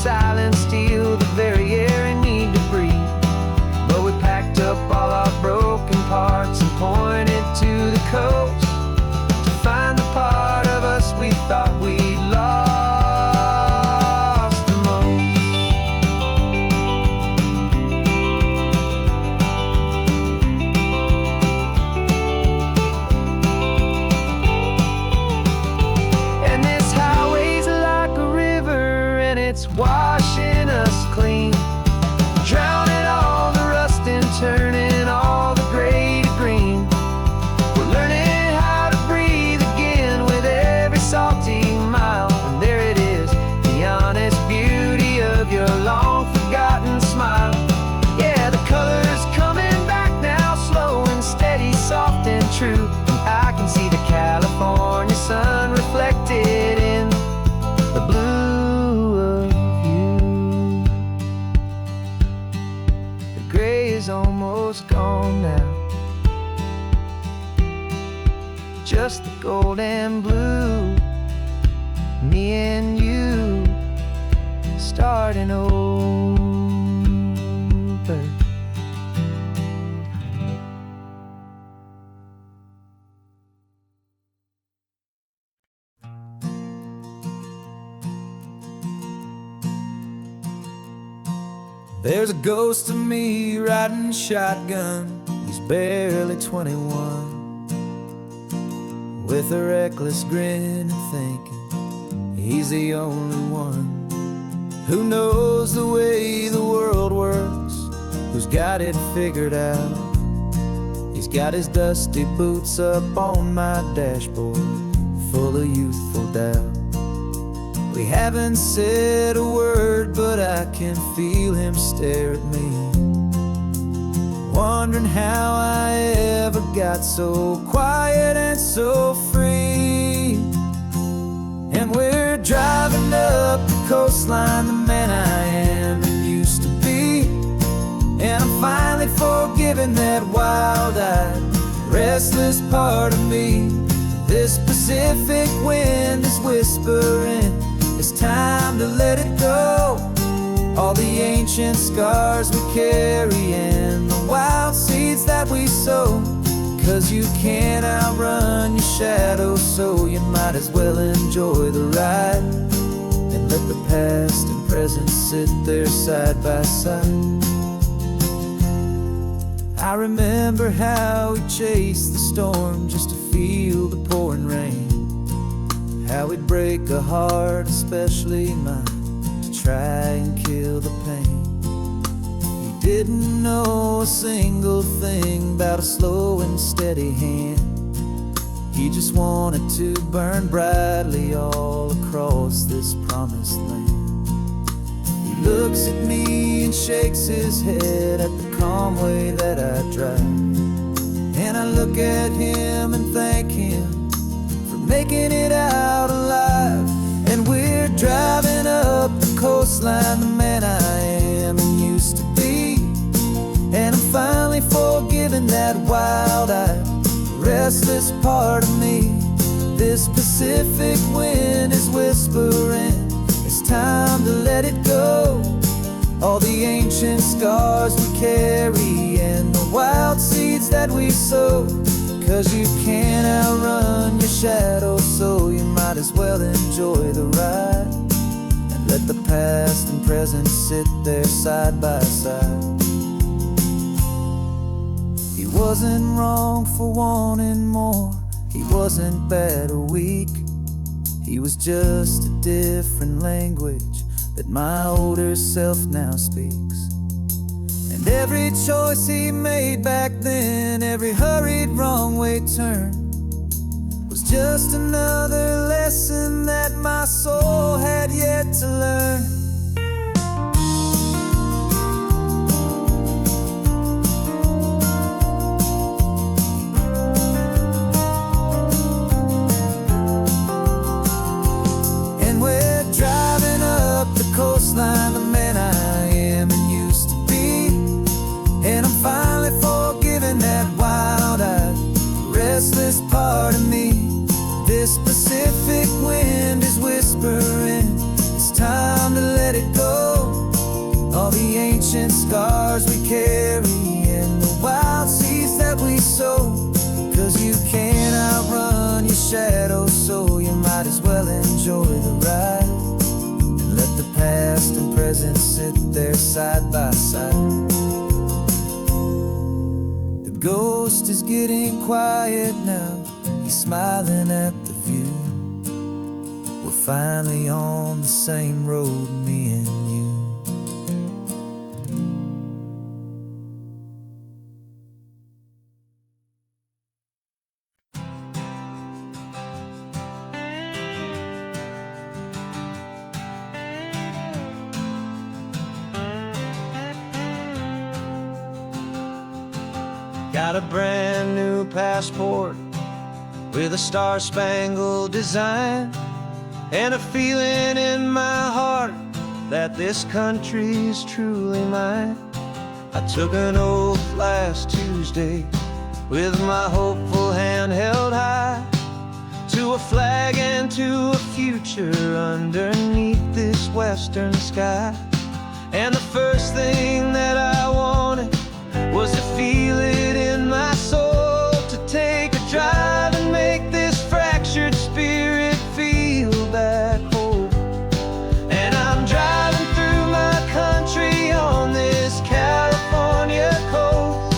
silence steal the very air I need to breathe. But we packed up all our broken parts and pointed to the coast to find the part of us we thought we'd lost the most. And this highway's like a river, and it's washing us clean, drowning all the rust and turning all the gray to green. We're learning how to breathe again with every salty mile. And there it is, the honest beauty of your long-forgotten smile. Yeah, the color's coming back now, slow and steady, soft and true. And I can see the California sun reflected in the blue of you. The gray is almost gone now, just the gold and blue. Me and you starting over. There's a ghost of me riding shotgun. He's barely 21, with a reckless grin and thinking he's the only one who knows the way the world works, who's got it figured out. He's got his dusty boots up on my dashboard, full of youthful doubt. We haven't said a word, but I can feel him stare at me, wondering how I ever got so quiet and so free. And we're driving up the coastline, the man I am and used to be. And I'm finally forgiving that wild-eyed, restless part of me. This Pacific wind is whispering, it's time to let it go. All the ancient scars we carry and the wild seeds that we sow. 'Cause you can't outrun your shadow, so you might as well enjoy the ride and let the past and present sit there side by side. I remember how we chased the storm just to feel the pouring rain, how we'd break a heart, especially mine, to try and kill the pain. He didn't know a single thing about a slow and steady hand. He just wanted to burn brightly all across this promised land. He looks at me and shakes his head at the calm way that I drive, and I look at him and thank him for making it out alive. And we're driving up the coastline, the man I am and used to be. And I'm finally forgiving that wild-eyed, restless part of me. This Pacific wind is whispering, it's time to let it go. All the ancient scars we carry and the wild seeds that we sow. 'Cause you can't outrun your shadow, so you might as well enjoy the ride and let the past and present sit there side by side. He wasn't wrong for wanting more, he wasn't bad or weak. He was just a different language that my older self now speaks. And every choice he made back then, every hurried wrong way turn, was just another lesson that my soul had yet to learn. And we're driving up the coastline, the man I am and used to be. And I'm finally forgiving that wild-eyed, restless part of me. This Pacific wind is whispering, it's time to let sit there side by side. The ghost is getting quiet now, he's smiling at the view. We're finally on the same road, me and you. Got a brand new passport with a star-spangled design, and a feeling in my heart that this country's truly mine. I took an oath last Tuesday with my hopeful hand held high, to a flag and to a future underneath this western sky. And the first thing that I wanted was to feel it in my soul, to take a drive and make this fractured spirit feel back home. And I'm driving through my country on this California coast,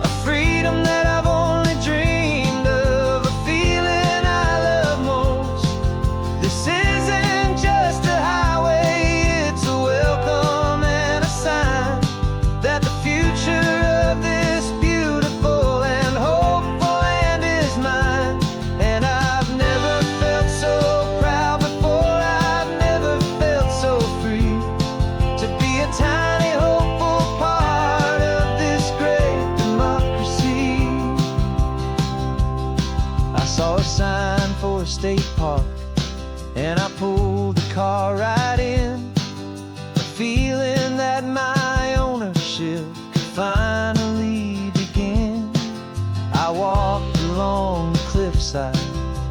a freedom that I've only dreamed of, a feeling I love most. This isn't just a highway, it's a welcome and a sign that the future of this beautiful and hopeful land is mine. And I've never felt so proud before, I've never felt so free, to be a tiny hopeful part of this great democracy. I saw a sign for a state park, and I pulled the car right in, a feeling that my ownership could finally begin. I walked along the cliffside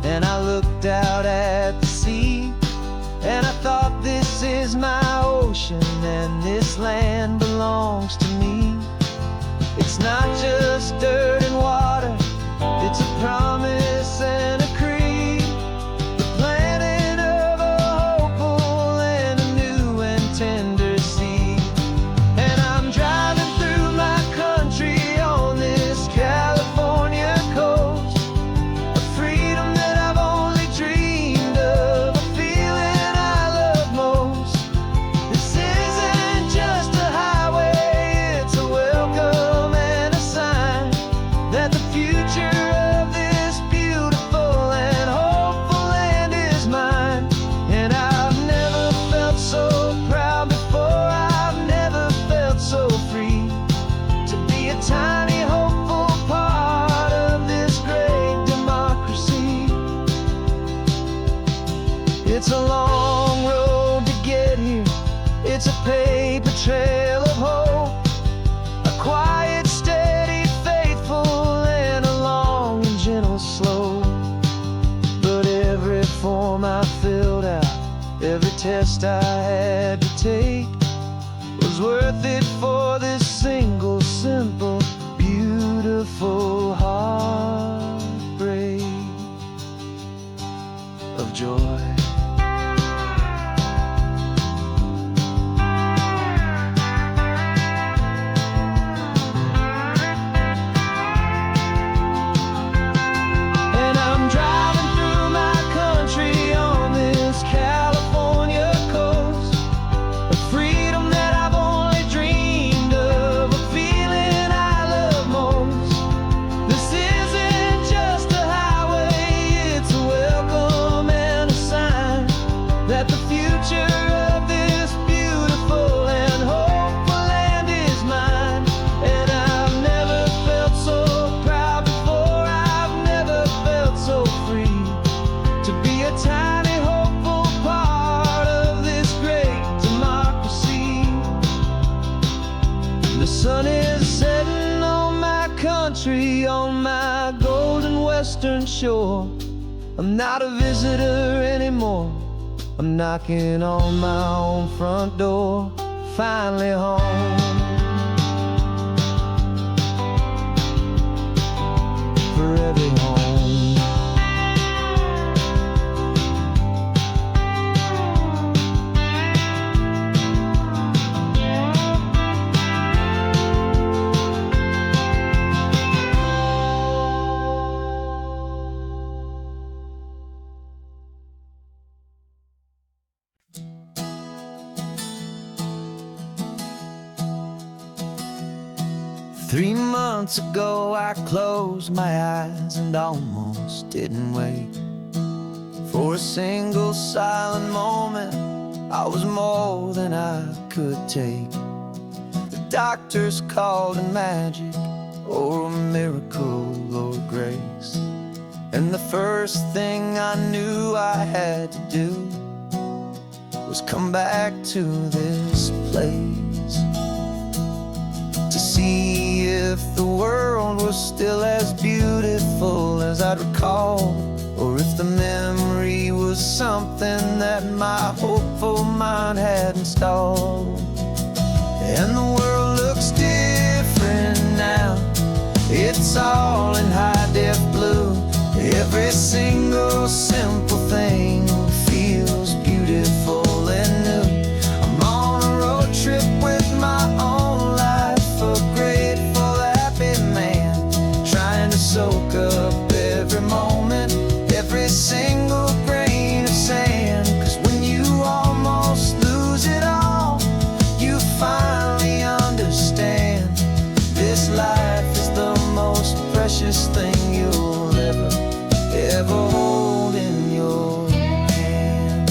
and I looked out at the sea, and I thought, this is my ocean and this land belongs to me. It's not just dirt and water, it's a promise and a creed, the planting of a hopeful and a new and tender seed. And I'm driving through my country on this California coast, a freedom that I've only dreamed of, a feeling I love most. This isn't just a highway, it's a welcome and a sign that the future of this beautiful and hopeful land is mine. And I've never felt so proud before, I've never felt so free, to be a tiny hopeful part of this great democracy. It's a long road to get here, it's a paper trail of hope, a quiet, steady, faithful, and a long and gentle slope. But every form I filled out, every test I had to take, was worth it for this single, simple, beautiful heartbreak of joy. And I'm driving through my country on this California coast, a freedom that I've only dreamed of, a feeling I love most. This isn't just a highway, it's a welcome and a sign that the future of this beautiful and hopeful land is mine. And I've never felt so proud before, I've never felt so free, to be a tiny hopeful part of this great democracy. The sun is setting on my country, on my golden western shore. I'm not a visitor anymore, I'm knocking on my own front door, finally home. For every home. 3 months ago I closed my eyes and almost didn't wake. For a single silent moment, I was more than I could take. The doctors called it magic, or a miracle, or grace. And the first thing I knew I had to do was come back to this place, to see if the world was still as beautiful as I'd recall, or if the memory was something that my hopeful mind had installed. And the world looks different now, it's all in high-def blue. Every single simple thing feels beautiful and new. I'm on a road trip with my own life, a grateful, happy man, trying to soak up every moment, every single grain of sand. 'Cause when you almost lose it all, you finally understand this life is the most precious thing you'll ever hold in your hand.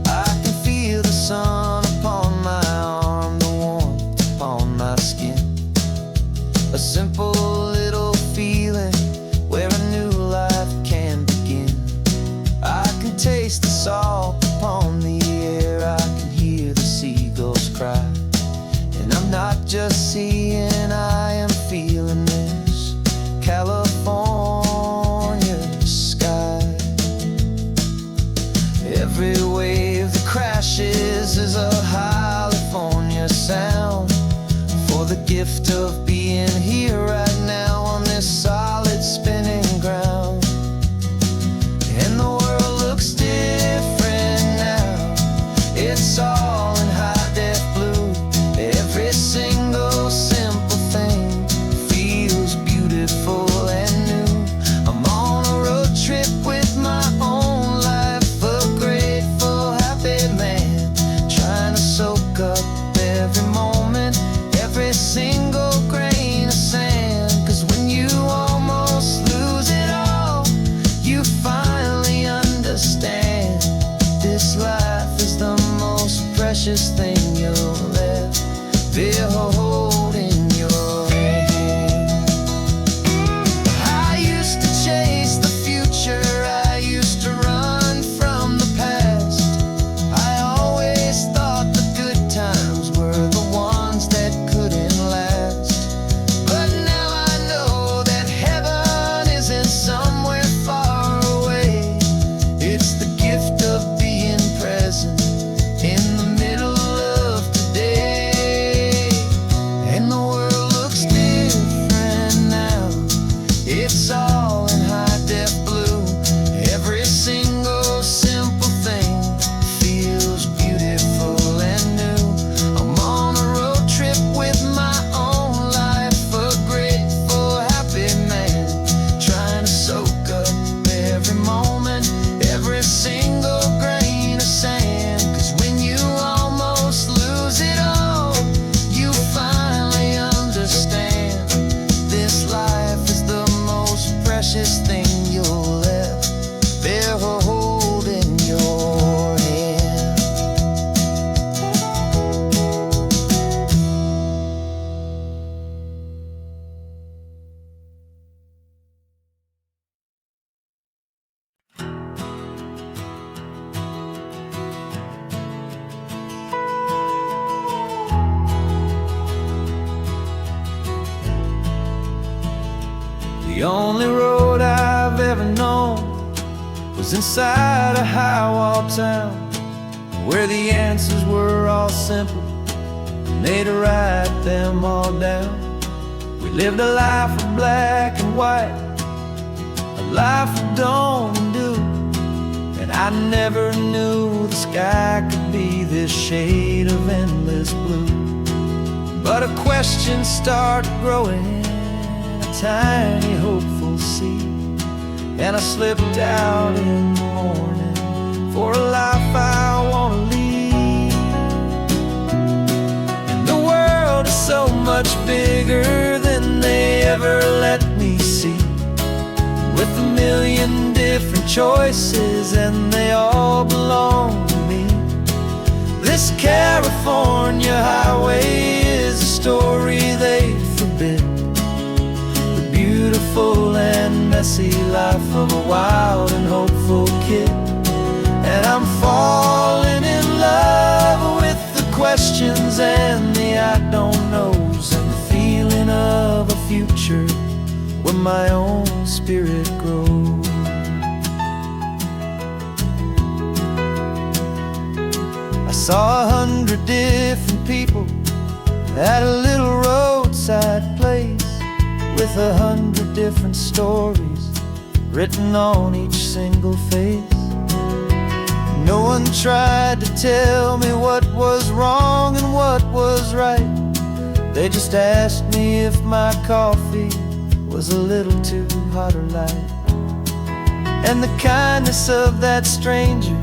I can feel the sun upon my arm, the warmth upon my skin, a simple little feeling where a new life can begin. I can taste the salt upon the air, I can hear the seagulls cry, and I'm not just seeing, I am feeling this California sky. Every wave that crashes is a California sound, for the gift of being here right now on this solid spinning ground. And the world looks different now, it's all in high-def blue. Every single simple thing feels beautiful and new. I'm on a road trip with my own life, a grateful, happy man, trying to soak up every moment, every single grain of sand. 'Cause when you almost lose it all, you finally understand this life is the most precious thing you'll ever behold in your hand. I used to chase the future, I used to run from the past. I always thought the good times were the ones that couldn't last. But now I know that heaven isn't somewhere far away. It's the gift of being present in the middle of today. And the world looks different now, it's all in high-def blue. Every single simple thing feels beautiful and new. I'm on a road trip with my own life, a grateful, happy man, trying to soak up every moment, every single grain of sand. 'Cause when you almost lose it all, you finally understand this life is the most precious thing you'll ever hold in your hand. The only road I've ever known was inside a high-wall town, where the answers were all simple and they'd write them all down. We lived a life of black and white, a life of dawn and dew, and I never knew the sky could be this shade of endless blue. But a question started growing, a tiny hopeful seed, and I slipped out in the morning for a life I want to lead. choices, and they all belong to me. This California highway is a story they forbid, the beautiful and messy life of a wild and hopeful kid. And I'm falling in love with the questions and the I don't knows, and the feeling of a future where my own spirit grows. I saw 100 different people at a little roadside place, with 100 different stories written on each single face. No one tried to tell me what was wrong and what was right. They just asked me if my coffee was a little too hot or light. And the kindness of that stranger,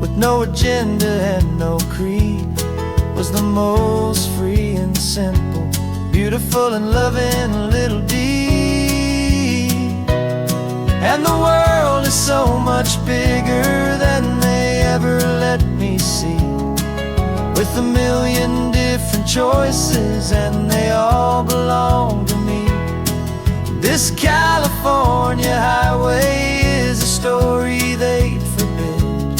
with no agenda and no creed, was the most free and simple, beautiful and loving little deed. And the world is so much bigger than they ever let me see, with a million different choices, and they all belong to me. This California highway is a story they'd forbid,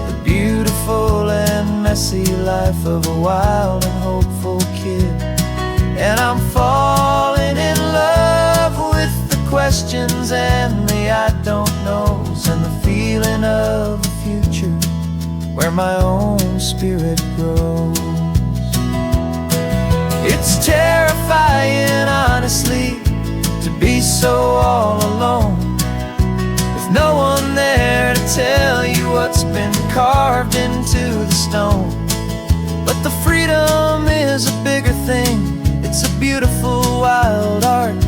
the beautiful and messy life of a wild and hopeful kid. And I'm falling in love with the questions and the I don't knows, and the feeling of a future where my own spirit grows. It's terrifying, honestly, to be so all alone, with no one there to tell you what's been carved into the stone. But the freedom is a bigger thing. It's a beautiful wild art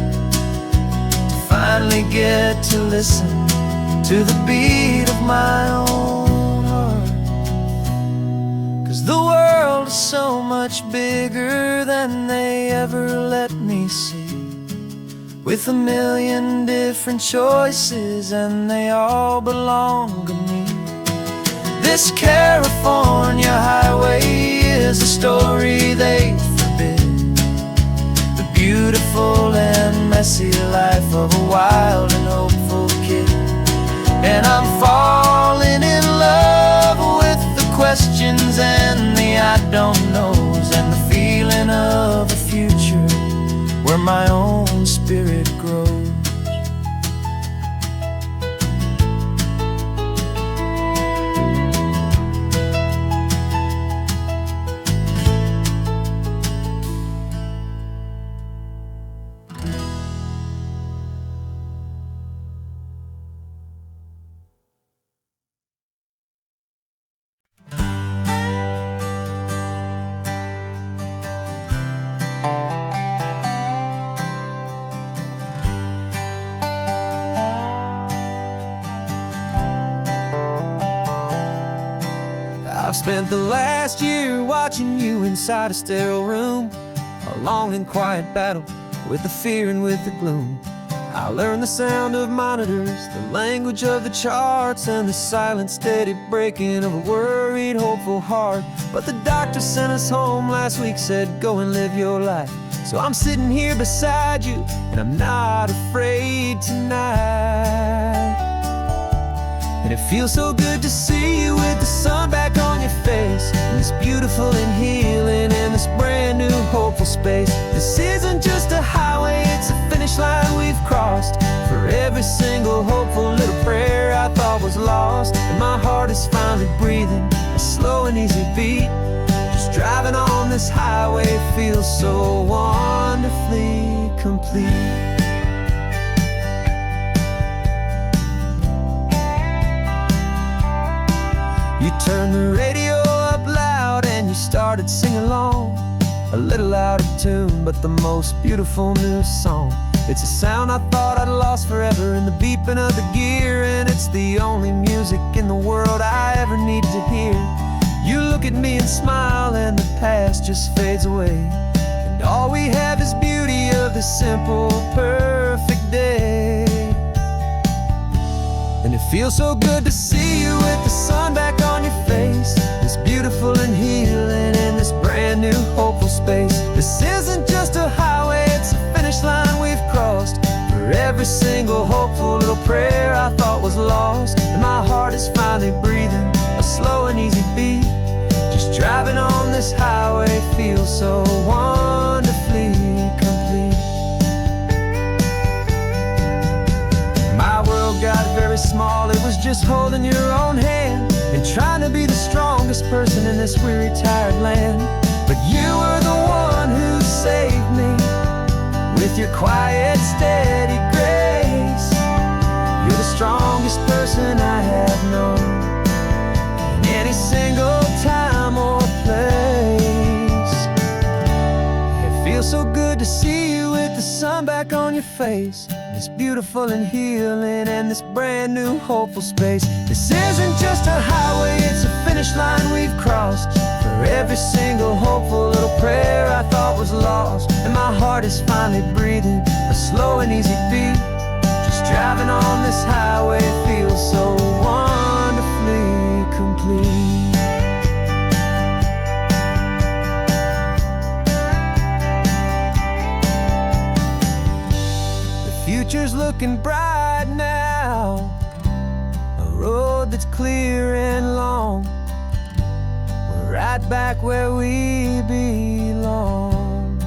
to finally get to listen to the beat of my own heart. 'Cause the world is so much bigger than they ever let me see, with a million different choices, and they all belong to me. This California highway is a story they forbid, the beautiful and messy life of a wild and hopeful kid. And I'm falling in love with the questions and the I don't knows, and the feeling of a future where my own spirit grows. I've spent the last year watching you inside a sterile room, a long and quiet battle with the fear and with the gloom. I learned the sound of monitors, the language of the charts, and the silent, steady breaking of a worried, hopeful heart. But the doctor sent us home last week, said go and live your life. So I'm sitting here beside you, and I'm not afraid tonight. And it feels so good to see you with the sun back on your face, and this beautiful and healing in this brand new hopeful space. This isn't just a highway, it's a finish line we've crossed. For every single hopeful little prayer I thought was lost, and my heart is finally breathing a slow and easy beat. Just driving on this highway feels so wonderfully complete. You turned the radio up loud and you started singing along, a little out of tune, but the most beautiful new song. It's a sound I thought I'd lost forever in the beeping of the gear, and it's the only music in the world I ever need to hear. You look at me and smile, and the past just fades away, and all we have is beauty of this simple, perfect day. And it feels so good to see you with the sun back on your face. It's beautiful and healing in this brand new hopeful space. This isn't just a highway, it's a finish line we've crossed. For every single hopeful little prayer I thought was lost, and my heart is finally breathing a slow and easy beat. Just driving on this highway feels so wonderfully complete. My world got very small, it was just holding your own hand and trying to be the strongest person in this weary, tired land. But you were the one who saved me with your quiet, steady grace. You're the strongest person I have known in any single time or place. It feels so good to see you with the sun back on your face. It's beautiful and healing in this brand new hopeful space. This isn't just a highway, it's a finish line we've crossed. For every single hopeful little prayer I thought was lost, and my heart is finally breathing a slow and easy beat. Just driving on this highway feels so wonderfully complete. Future's looking bright now, a road that's clear and long. We're right back where we belong,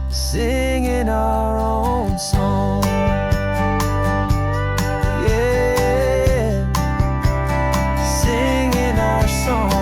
singing our own song. Yeah, singing our song.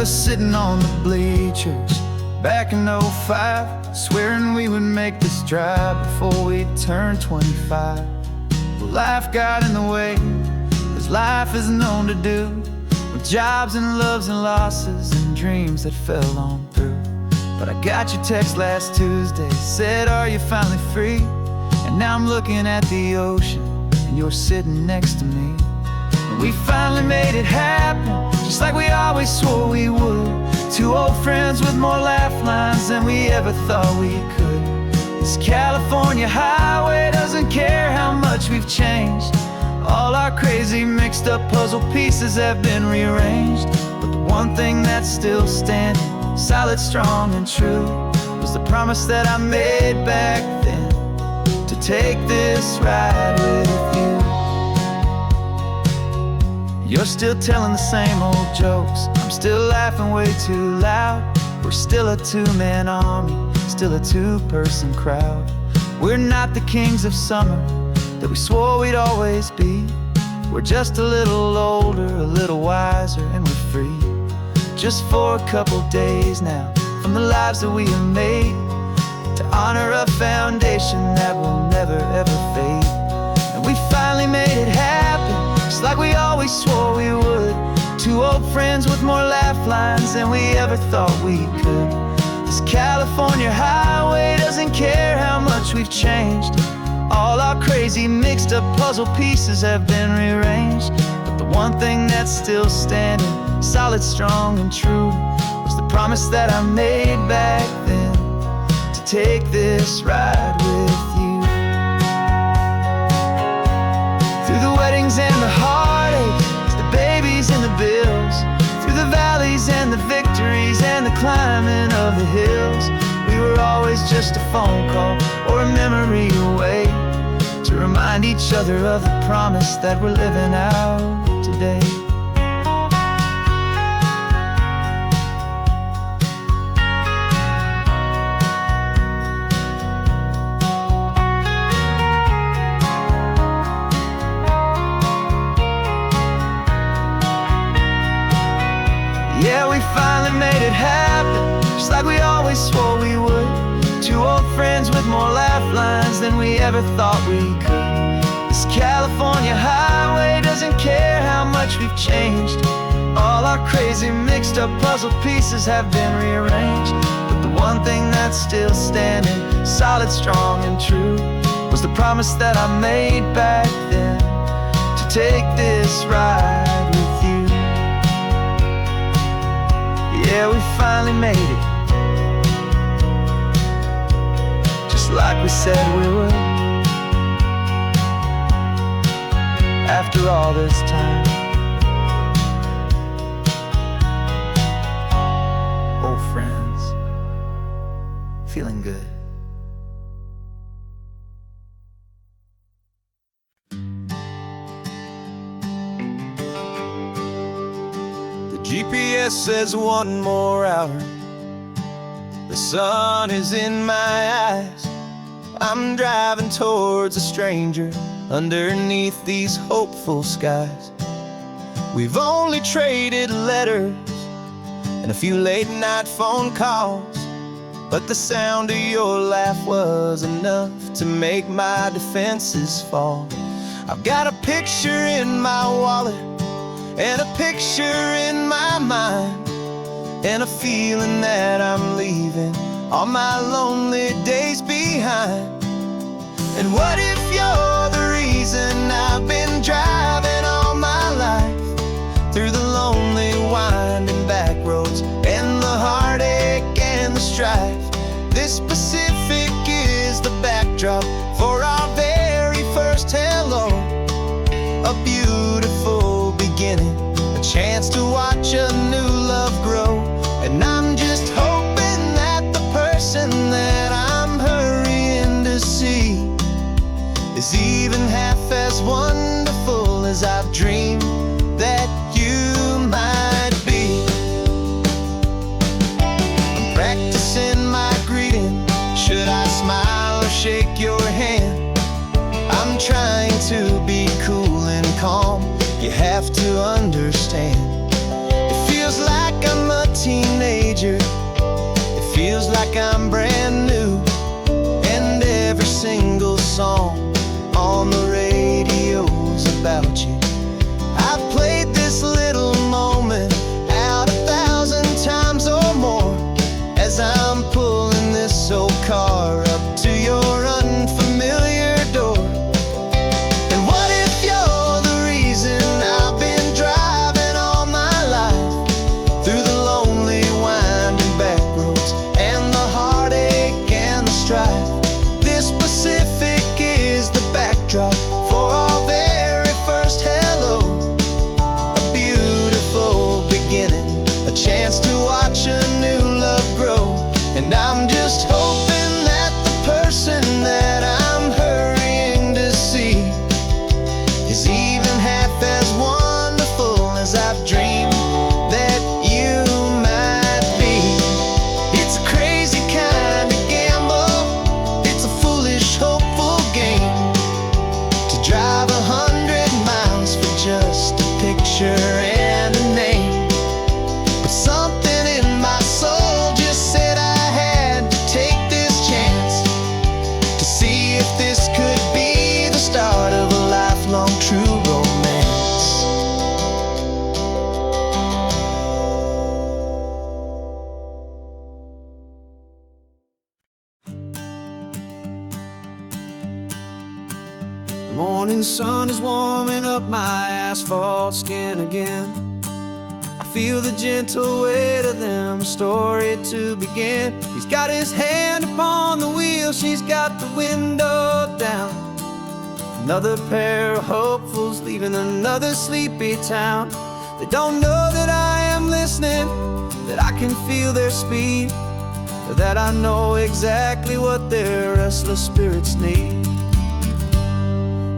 Sitting on the bleachers back in '05, swearing we would make this drive before we turned 25. Well, life got in the way, as life is known to do, with jobs and loves and losses and dreams that fell on through. But I got your text last Tuesday, said, are you finally free? And now I'm looking at the ocean, and you're sitting next to me. And we finally made it happen, just like we always swore we would. Two old friends with more laugh lines than we ever thought we could. This California highway doesn't care how much we've changed. All our crazy mixed up puzzle pieces have been rearranged. But the one thing that's still standing, solid, strong and true, was the promise that I made back then, to take this ride with you. You're still telling the same old jokes, I'm still laughing way too loud. We're still a two-man army, still a two-person crowd. We're not the kings of summer that we swore we'd always be. We're just a little older, a little wiser, and we're free. Just for a couple days now, from the lives that we have made, to honor a foundation that will never ever fade. And we finally made it happen, just like we always swore we would. Two old friends with more laugh lines than we ever thought we could. This California highway doesn't care how much we've changed. All our crazy mixed up puzzle pieces have been rearranged. But the one thing that's still standing, solid, strong and true, was the promise that I made back then, to take this ride with you. Through the weddings and the heartaches, the babies and the bills, through the valleys and the victories and the climbing of the hills, we were always just a phone call or a memory away, to remind each other of the promise that we're living out today. Yeah, we finally made it happen, just like we always swore we would. Two old friends with more laugh lines than we ever thought we could. This California highway doesn't care how much we've changed. All our crazy mixed up puzzle pieces have been rearranged, but the one thing that's still standing, solid, strong, and true, was the promise that I made back then, to take this ride with you. Yeah, we finally made it, just like we said we would. After all this time, old friends, feeling good. GPS says 1 more hour. The sun is in my eyes. I'm driving towards a stranger underneath these hopeful skies. We've only traded letters and a few late night phone calls, but the sound of your laugh was enough to make my defenses fall. I've got a picture in my wallet and a picture in my mind, and a feeling that I'm leaving all my lonely days behind. And what if you're the reason I've been driving all my life, through the lonely winding back roads and the heartache and the strife? This Pacific is the backdrop for our very first hello, a beautiful beginning, a chance to watch a new love grow. And I'm just hoping that the person that I'm hurrying to see is even half as wonderful as I've dreamed that you might be. I'm practicing my greeting. Should I smile or shake your hand? I'm trying to be cool and calm. You have to understand. It feels like I'm a teenager. It feels like I'm brand new. And every single song on the radio's about you. I've played this little moment out 1,000 times or more, as I'm pulling this old car up to your unfamiliar door. And what if you're the reason I've been driving all my life, through the lonely winding back roads and the heartache and the strife? This Pacific is the backdrop for our very first hello, a beautiful beginning, a chance to watch a new love grow. And I'm just hoping that the person that I'm hurrying to see is even half as wonderful as I've dreamed that you might be. It's a crazy kind of gamble, it's a foolish, hopeful game, to drive 100 miles for just a picture and a name. But something in my soul just said I had to take this chance, to see if this could be the start of a lifelong true romance. The morning sun is warming up my asphalt skin again. I feel the gentle weight of them, a story to begin. He's got his hand upon the wheel, she's got the window down. Another pair of hopefuls leaving another sleepy town. They don't know that I am listening, that I can feel their speed, or that I know exactly what their restless spirits need.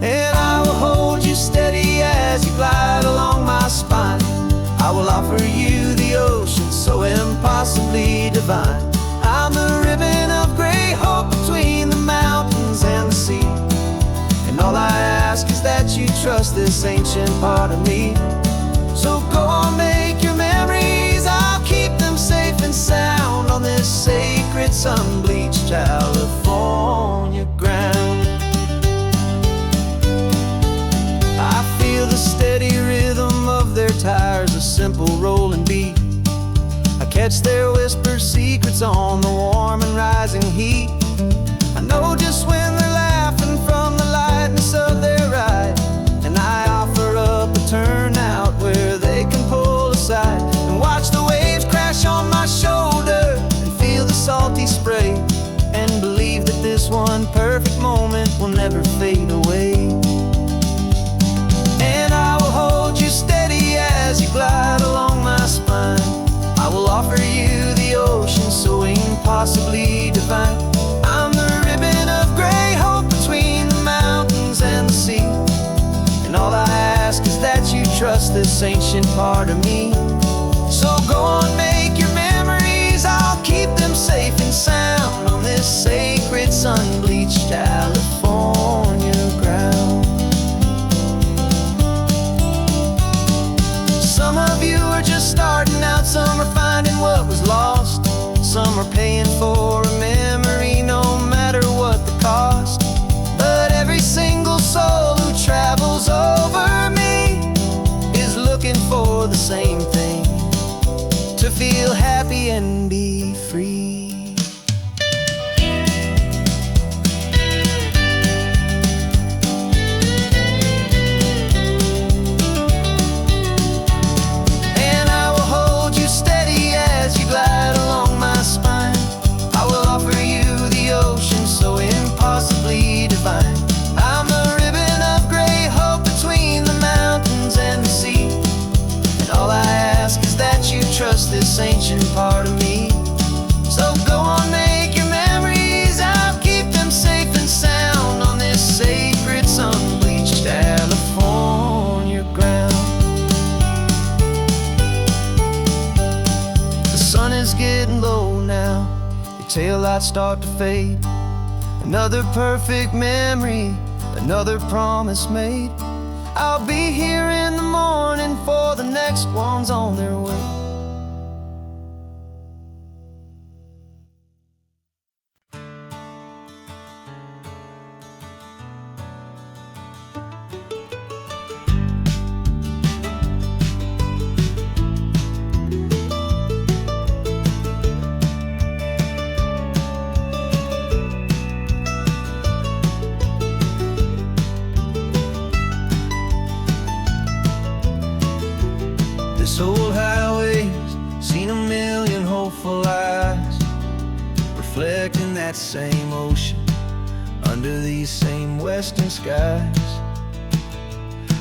And I will hold you steady as you glide along my spine. I will offer you the ocean so impossibly divine. I'm the ribbon of gray hope between the mountains and the sea. And all I ask is that you trust this ancient part of me. So go on, make your memories, I'll keep them safe and sound on this sacred sun-bleached California ground. simple rolling beat. I catch their whispered secrets on the warm and rising heat. I know just when they're laughing from the lightness of their ride, and I offer up a turnout where they can pull aside and watch the waves crash on my shoulder and feel the salty spray, and believe that this one perfect moment will never fade away. And I will hold you steady as you glide along my spine. I will offer you the ocean so impossibly divine. I'm the ribbon of gray hope between the mountains and the sea, and all I ask is that you trust this ancient part of me. So go on, make your memories, I'll keep them safe and sound on this sacred sun-bleached California ground. Some of you are just starting out, some are finding what was lost, some are paying for a memory no matter what the cost. But every single soul who travels over me is looking for the same thing: to feel happy and be free. And I will hold you steady as you glide along my spine. I will offer you the ocean so impossibly divine. I'm the ribbon of gray hope between the mountains and the sea, and all I ask is that you trust this ancient part of me. So go on, make your memories, I'll keep them safe and sound on this sacred sun-bleached California ground. The sun is getting low now, your taillights start to fade. Another perfect memory, another promise made. I'll be here in the morning for the next ones on their way. This old highway's seen a million hopeful eyes, reflecting that same ocean under these same western skies.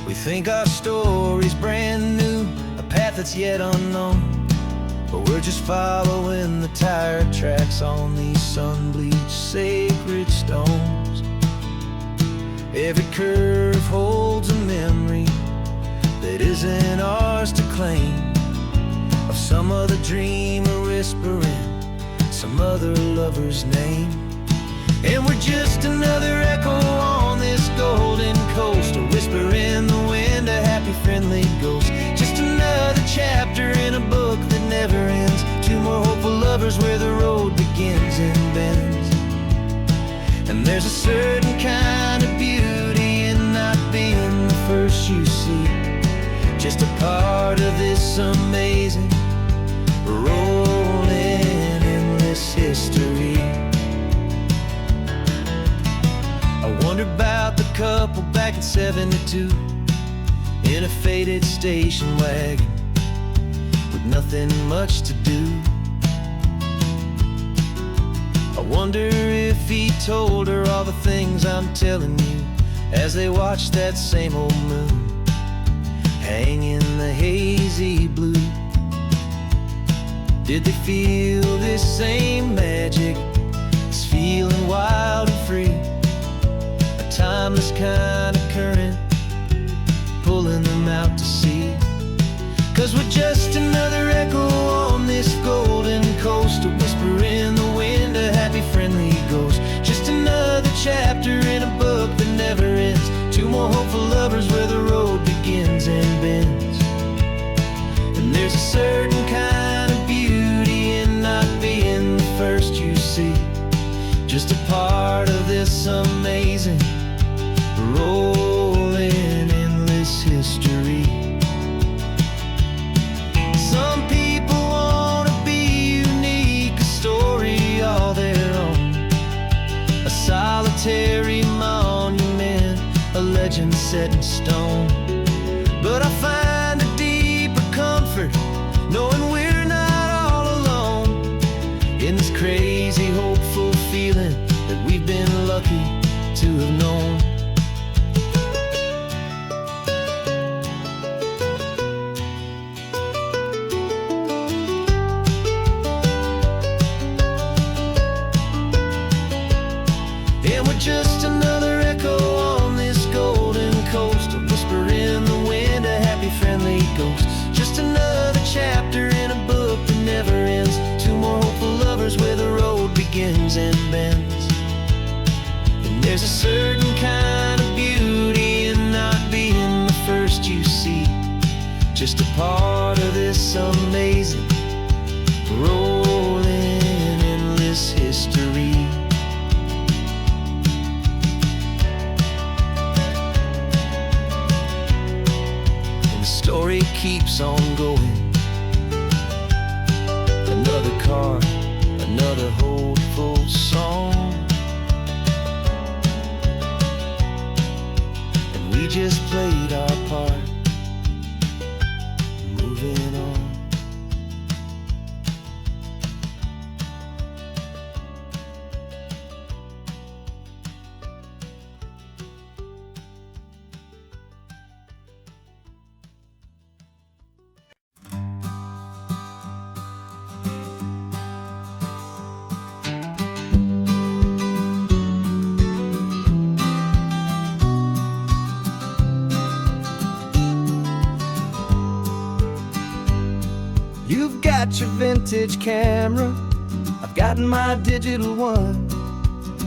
We think our story's brand new, a path that's yet unknown, but we're just following the tire tracks on these sun-bleached sacred stones. Every curve holds a memory that isn't ours to claim, of some other dreamer whispering some other lover's name. And we're just another echo on this golden coast, a whisper in the wind, a happy friendly ghost. Just another chapter in a book that never ends, two more hopeful lovers where the road begins and bends. And there's a certain kind of beauty in not being the first you see, just a part of this amazing, rolling, endless history. I wonder about the couple back in '72 in a faded station wagon with nothing much to do. I wonder if he told her all the things I'm telling you as they watched that same old moon hang in the hazy blue. Did they feel this same magic, this feeling wild and free, a timeless kind of current pulling them out to sea? 'Cause we're just another echo on this golden coast, a whisper in the wind, a happy friendly ghost. Just another chapter in a book that never ends, two more hopeful lovers where the road begins and bends. And there's a certain kind of beauty in not being the first you see, just a part of this amazing, rolling, endless history. legend set in stone. But I find a deeper comfort knowing we're not all alone in this crazy, hopeful feeling that we've been lucky to have known. And we're just another echo on this golden coast, a whisper in the wind, a happy, friendly ghost. Just another chapter in a book that never ends. Two more hopeful lovers where the road begins and bends. And there's a certain kind of beauty in not being the first you see, just a part of this amazing, rolling, endless history. Story keeps on going. Another card, another hopeful song, and we just played our part, moving on. You've got your vintage camera, I've got my digital one.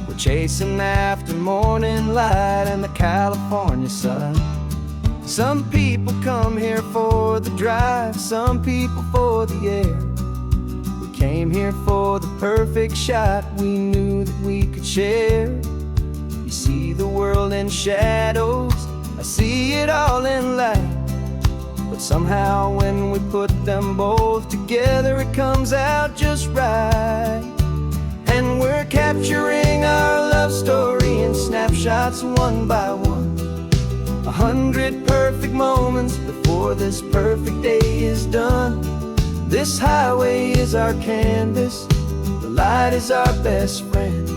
We're chasing after morning light and the California sun. Some people come here for the drive, some people for the air. We came here for the perfect shot we knew that we could share. You see the world in shadows, I see it all in light. But somehow when we put them both together, it comes out just right. And we're capturing our love story in snapshots one by one. 100 perfect moments before this perfect day is done. This highway is our canvas, the light is our best friend,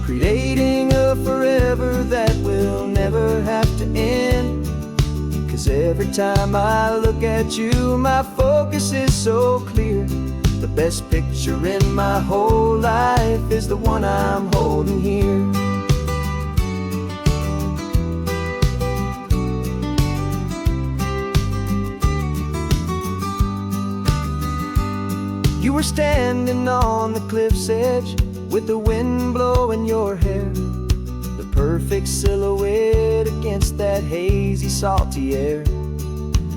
creating a forever that will never have to end. 'Cause every time I look at you, my focus is so clear. The best picture in my whole life is the one I'm holding here. You were standing on the cliff's edge with the wind blowing your hair, the perfect silhouette against that hazy, salty air.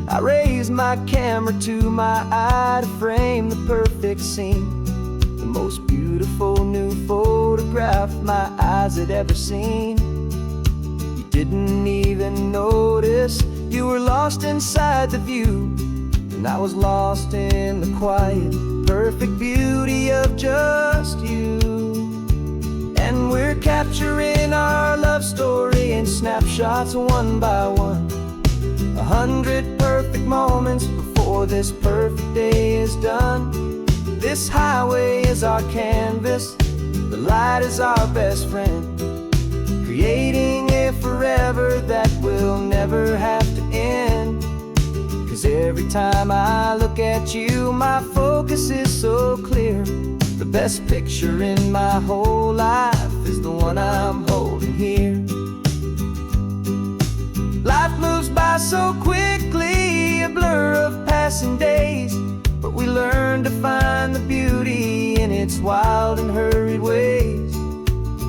I raised my camera to my eye to frame the perfect scene, the most beautiful new photograph my eyes had ever seen. You didn't even notice you were lost inside the view, and I was lost in the quiet, perfect beauty of just you. And we're capturing our love story in snapshots one by one. 100 perfect moments before this perfect day is done. This highway is our canvas, the light is our best friend, creating a forever that will never have to end. 'Cause every time I look at you, my focus is so clear. The best picture in my whole life is the one I'm holding here. Life moves by so quickly, a blur of passing days, but we learn to find the beauty in its wild and hurried ways.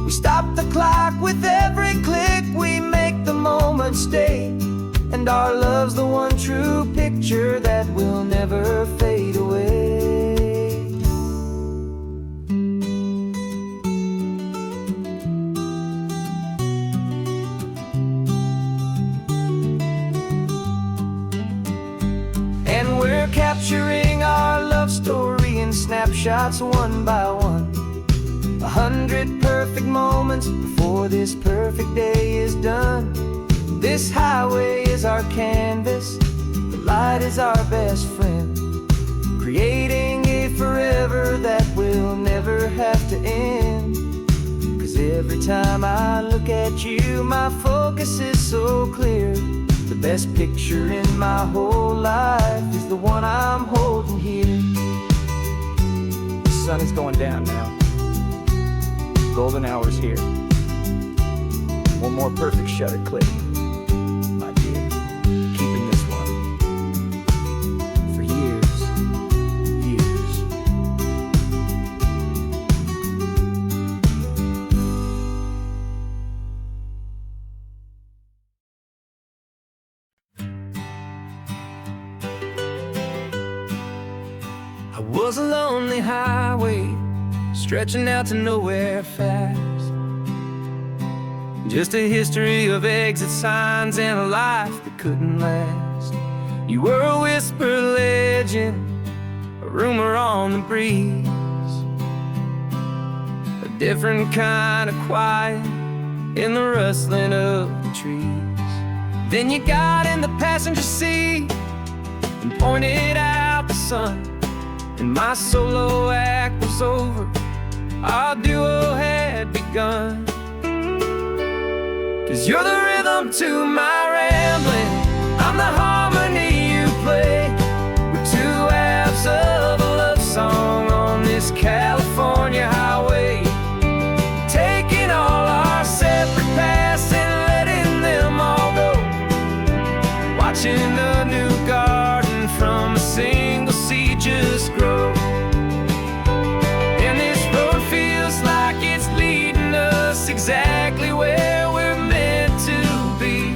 We stop the clock with every click, we make the moment stay, and our love's the one true picture that will never fade away. And we're capturing our love story in snapshots one by one. 100 perfect moments before this perfect day is done. This highway is our canvas, the light is our best friend, creating a forever that will never have to end. 'Cause every time I look at you, my focus is so clear. The best picture in my whole life is the one I'm holding here. The sun is going down now. Golden hour's here. One more perfect shutter click, my dear. Keeping this one for years, years. I was a lonely highway, stretching out to nowhere fast. Just a history of exit signs and a life that couldn't last. You were a whisper legend, a rumor on the breeze, a different kind of quiet in the rustling of the trees. Then you got in the passenger seat and pointed out the sun, and my solo act was over, our duo had begun. 'Cause you're the rhythm to my rambling, I'm the harmony you play. We're two halves of a love song on this California highway, taking all our separate paths and letting them all go, watching a new garden from a single seed just grow. And this road feels like it's leading us exactly where we're meant to be.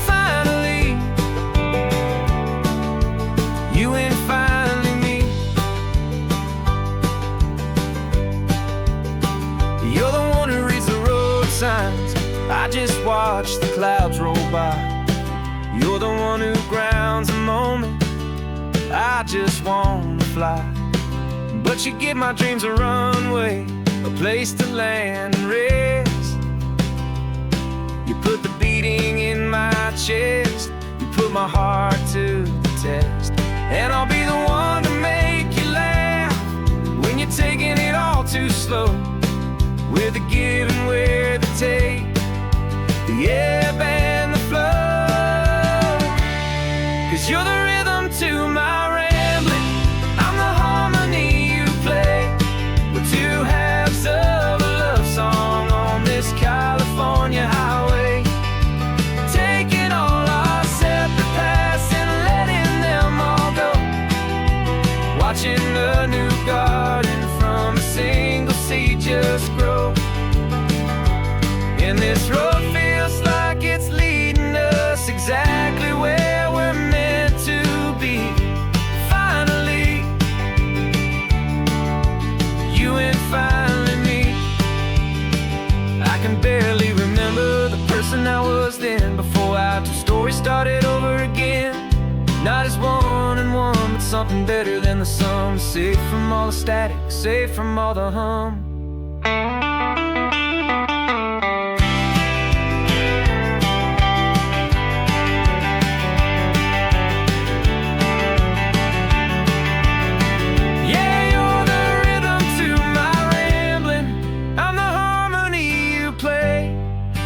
Finally, you and finally me. You're the one who reads the road signs, I just watch the clouds roll by. You're the one who grounds a moment, I just wanna fly. But you give my dreams a runway, a place to land and rest. You put the beating in my chest, you put my heart to the test. And I'll be the one to make you laugh when you're taking it all too slow. With the give and with the take, the ebb and the flow. 'Cause you're the rhythm to my rambling, I'm the harmony you play. We're two halves of a love song on this California highway, taking all our separate paths and letting them all go, watching a new garden from a single seed just grow. And this road feels like it's leading us exactly where we're meant to be. Finally, you and finally me. I can barely remember the person I was then, before our two stories started over again. Not as one and one, but something better than the sum. Safe from all the static, safe from all the hum.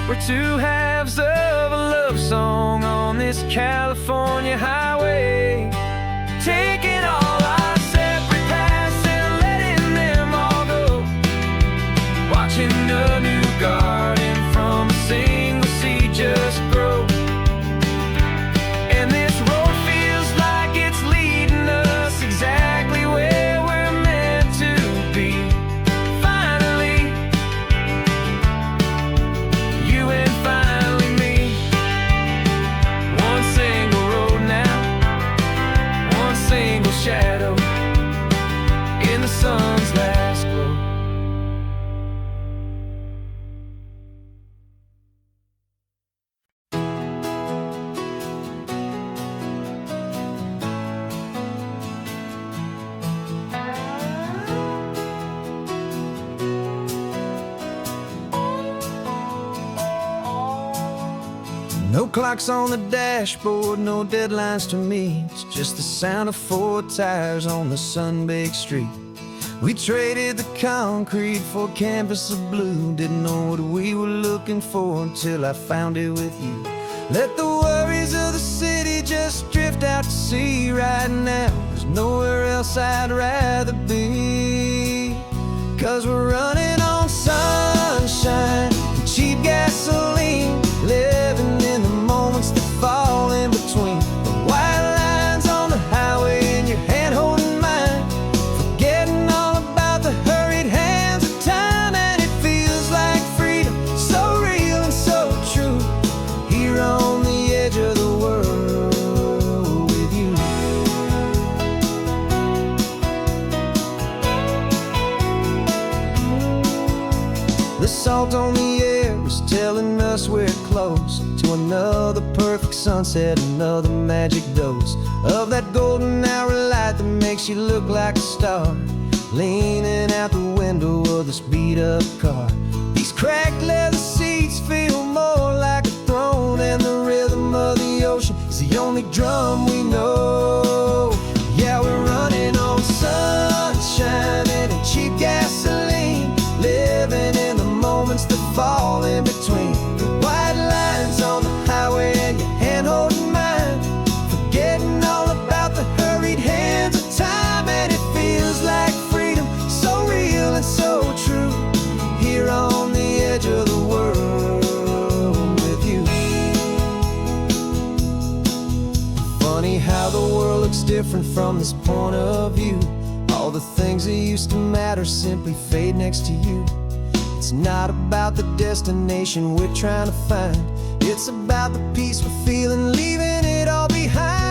We're two halves of a love song on this California highway, taking all our separate paths and letting them all go, watching a new garden from a single seed just grow. And this road feels like it's leading us exactly where we're meant to be. Finally, you and finally me. One single road now, one single shadow in the sun's last glow. No clocks on the dashboard, no deadlines to meet. It's just the sound of 4 tires on the sun-baked street. We traded the concrete for a canvas of blue. Didn't know what we were looking for until I found it with you. Let the worries of the city just drift out to sea right now. There's nowhere else I'd rather be. 'Cause we're running on sunshine and cheap gasoline, living in the moments that fall in between. The white lines on the highway and your hand holding mine, forgetting all about the hurried hands of time. And it feels like freedom, so real and so true, here on the edge of the world with you. The salt on the air is telling us we're close to another perfect sunset, another magic dose of that golden hour light that makes you look like a star, leaning out the window of this beat-up car. These cracked leather seats feel more like a throne, and the rhythm of the ocean is the only drum we know. Yeah, we're running on sunshine and a cheap gasoline, living in the moments that fall in between. The white lines on the highway and your hand holding mine, forgetting all about the hurried hands of time. And it feels like freedom, so real and so true, here on the edge of the world with you. Funny how the world looks different from this point of view. All the things that used to matter simply fade next to you. It's not about the destination we're trying to find, it's about the peace we're feeling, leaving it all behind.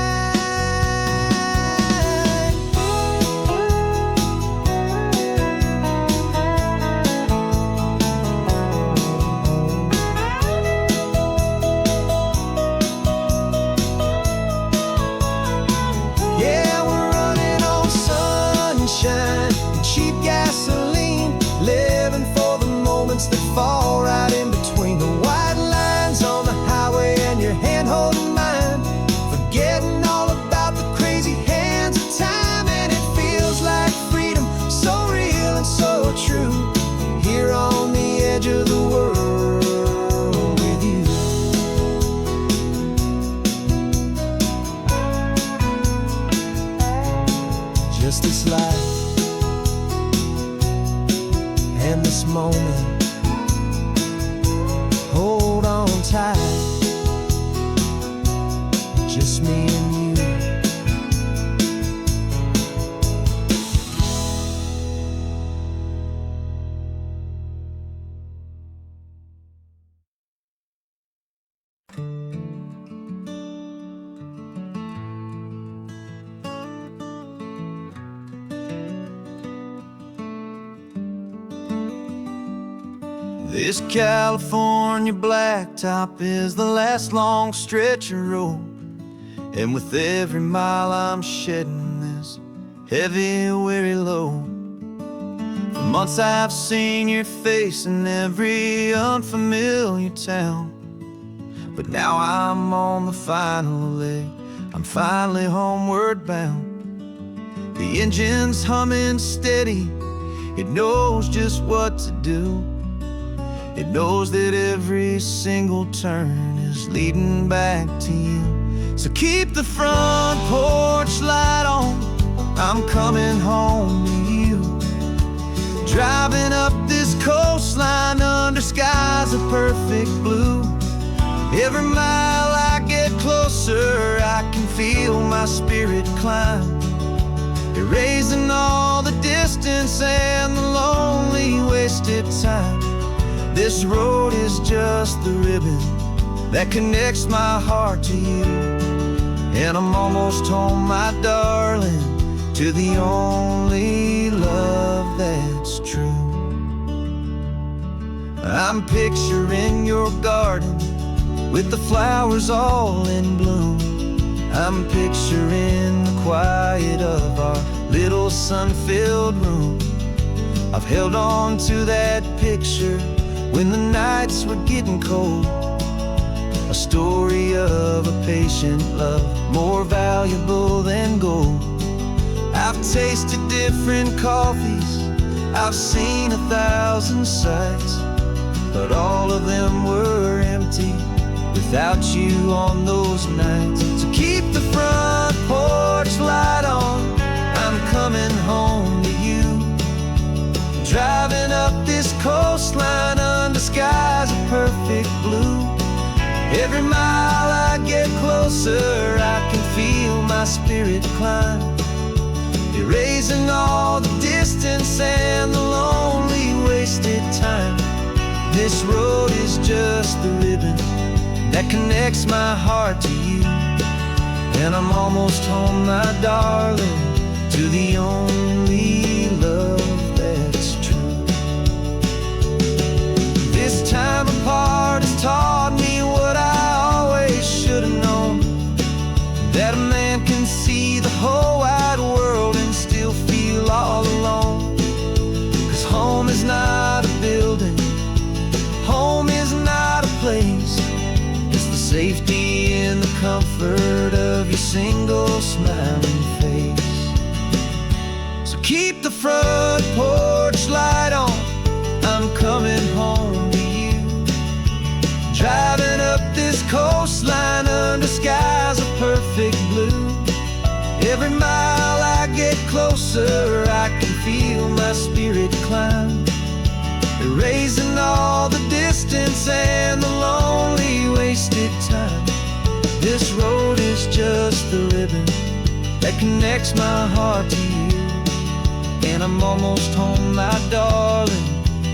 Yeah, we're running on sunshine and cheap gasoline, living for the moments that fall right in between. The white lines on the highway and your hand holding mine, forgetting all about the crazy hands of time. And it feels like freedom, so real and so true, here on the edge of the world with you. Just this life and this moment, hold on tight, just me and you. This California blacktop is the last long stretch of road, and with every mile I'm shedding this heavy, weary load. For months I've seen your face in every unfamiliar town, but now I'm on the final leg, I'm finally homeward bound. The engine's humming steady, it knows just what to do. It knows that every single turn is leading back to you. So keep the front porch light on, I'm coming home to you. Driving up this coastline under skies of perfect blue. Every mile I get closer, I can feel my spirit climb, erasing all the distance and the lonely wasted time. This road is just the ribbon that connects my heart to you, and I'm almost home, my darling, to the only love that's true. I'm picturing your garden with the flowers all in bloom. I'm picturing the quiet of our little sun-filled room. I've held on to that picture when the nights were getting cold. a story of a patient love, more valuable than gold. I've tasted different coffees, I've seen 1,000 sights, but all of them were empty without you on those nights. So keep the front porch light on, I'm coming home to you. Driving up this coastline under skies of perfect blue. Every mile I get closer, I can feel my spirit climb, erasing all the distance and the lonely wasted time. This road is just the ribbon that connects my heart to you, and I'm almost home, my darling, to the only love that's true. This time apart has taught me what I always should have known, that a man can see the whole wide world and still feel all alone. 'Cause home is not a building, home is not a place, it's the safety and the comfort of your single smiling face. So keep the front porch light on, I'm coming home to you. Driving up this coastline under skies of perfect blue. Every mile I get closer, I can feel my spirit climb, erasing all the distance and the lonely wasted time. This road is just the ribbon that connects my heart to you, and I'm almost home, my darling,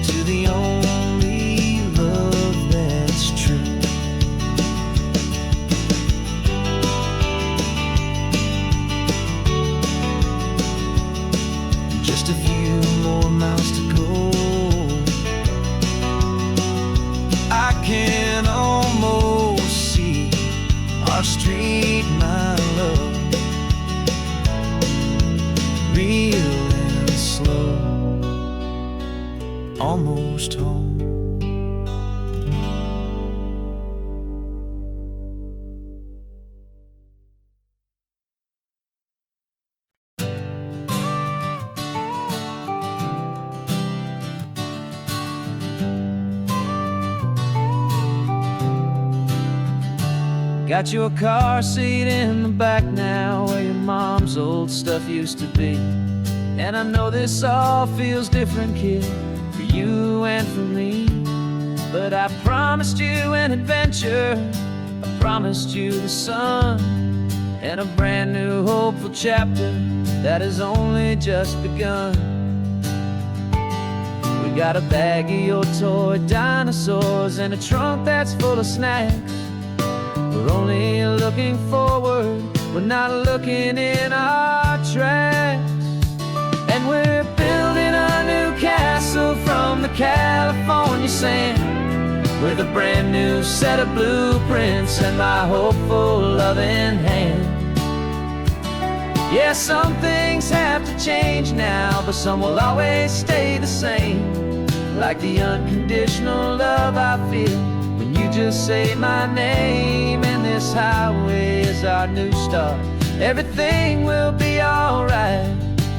to the only love that's true. Just a few more miles to go, I can almost see our street, my love, real and slow, almost home. Got your car seat in the back now, where your mom's old stuff used to be. And I know this all feels different, kid, for you and for me. But I promised you an adventure, I promised you the sun, and a brand new hopeful chapter that has only just begun. We got a bag of your toy dinosaurs and a trunk that's full of snacks. We're only looking forward, we're not looking in our tracks. And we're building a new castle from the California sand, with a brand new set of blueprints and my hopeful loving hand. Yeah, some things have to change now, but some will always stay the same, like the unconditional love I feel when you just say my name. And this highway is our new start, everything will be alright,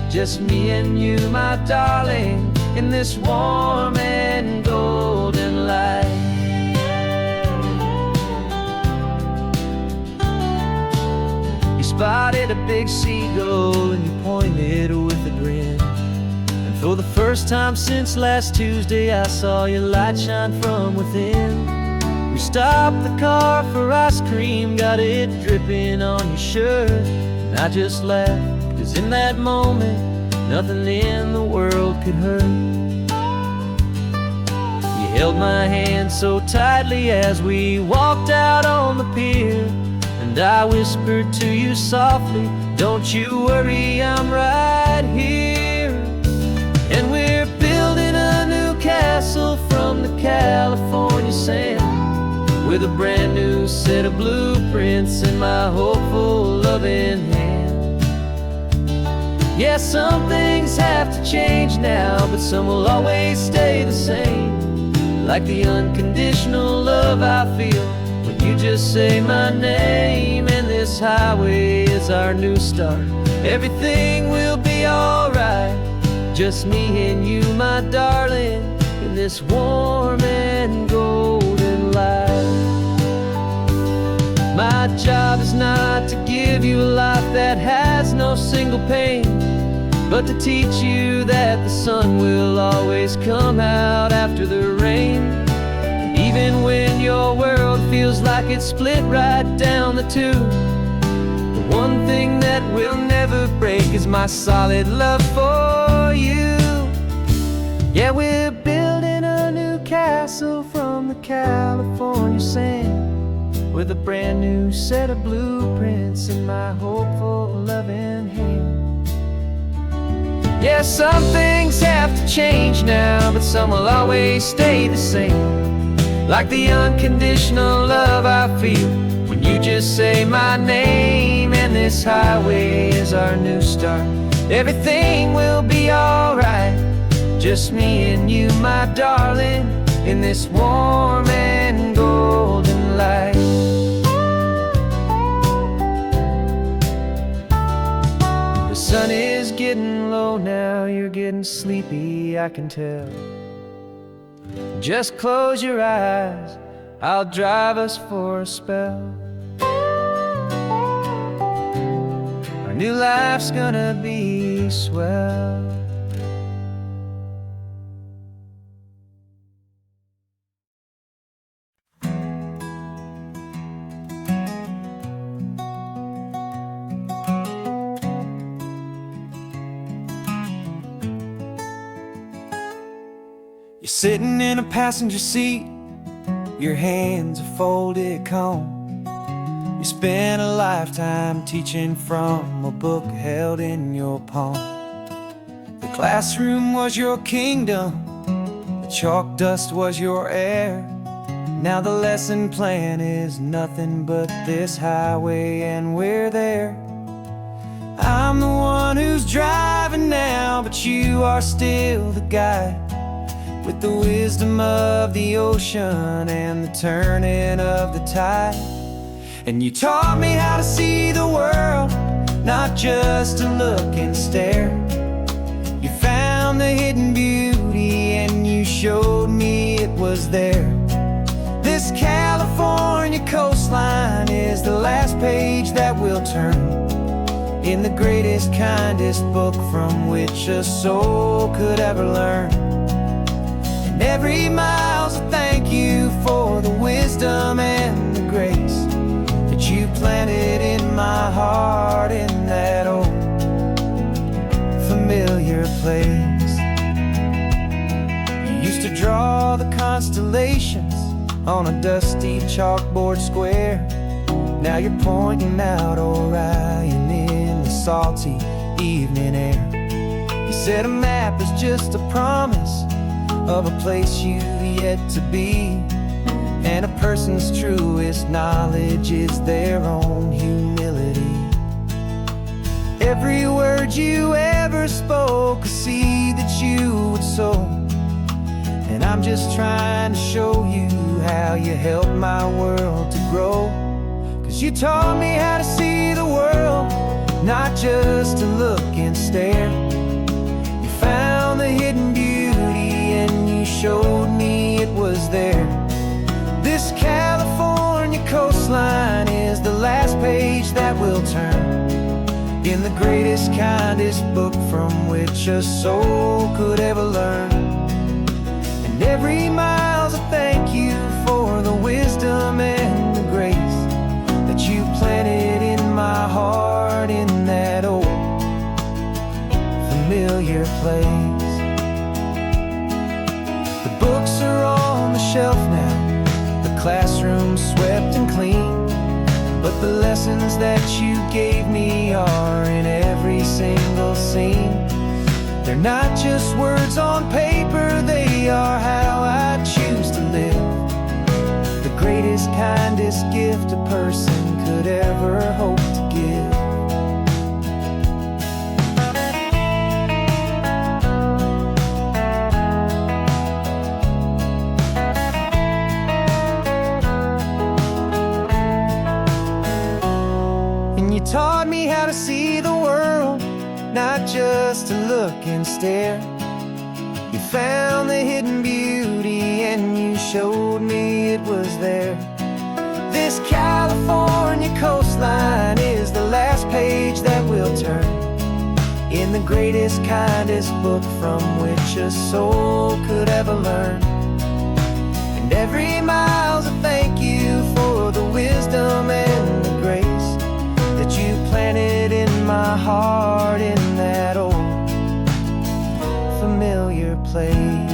just me and you, my darling, in this warm and golden light. You spotted a big seagull and you pointed with a grin, and for the first time since last Tuesday I saw your light shine from within. We stopped the car for ice cream, got it dripping on your shirt, and I just laughed, 'cause in that moment nothing in the world could hurt. You held my hand so tightly as we walked out on the pier, and I whispered to you softly, don't you worry, I'm right here. And we're building a new castle from the California sand, with a brand new set of blueprints in my hopeful loving hand. Yeah, some things have to change now, but some will always stay the same, like the unconditional love I feel when You just say my name, and this highway is our new start. Everything will be alright, just me and you, my darling, in this warm and golden light. My job is not to give you a life that has no single pain, but to teach you that the sun will always come out after the rain. And even when your world feels like it's split right down the tube, the one thing that will never break is my solid love for you. Yeah, we're building a new castle from the California sand, with a brand new set of blueprints in my hopeful, loving hand. Yeah, some things have to change now, but some will always stay the same. Like the unconditional love I feel when you just say my name, and this highway is our new start. Everything will be alright, just me and you, my darling, in this warm and golden light. The sun is getting low now, you're getting sleepy, I can tell. Just close your eyes, I'll drive us for a spell. Our new life's gonna be swell. You're sitting in a passenger seat, your hands are folded calm. You spent a lifetime teaching from a book held in your palm. The classroom was your kingdom, the chalk dust was your air. Now the lesson plan is nothing but this highway, and we're there. I'm the one who's driving now, but you are still the guide, with the wisdom of the ocean and the turning of the tide. And you taught me how to see the world, not just to look and stare. You found the hidden beauty and you showed me it was there. This California coastline is the last page that we'll turn in the greatest, kindest book from which a soul could ever learn. Every mile's a thank you for the wisdom and the grace that you planted in my heart, in that old familiar place. You used to draw the constellations on a dusty chalkboard square. Now you're pointing out Orion in the salty evening air. You said a map is just a promise of a place you've yet to be, and a person's truest knowledge is their own humility. Every word you ever spoke, a seed that you would sow, and I'm just trying to show you how you helped my world to grow. 'Cause you taught me how to see the world, not just to look and stare. You found the hidden beauty and you showed me it was there. This California coastline is the last page that we'll turn in the greatest, kindest book from which a soul could ever learn. And every mile's a thank you for the wisdom and the grace that you planted in my heart, in that old familiar place. The books are on the shelf now, the classroom swept and clean, but the lessons that you gave me are in every single scene. They're not just words on paper, they are how I choose to live. The greatest, kindest gift a person could ever hope to give. taught me how to see the world, not just to look and stare. You found the hidden beauty and you showed me it was there. This California coastline is the last page that we'll turn in the greatest, kindest book from which a soul could ever learn. And every mile's a thank you for the wisdom and the grace that you planted in my heart in that old familiar place.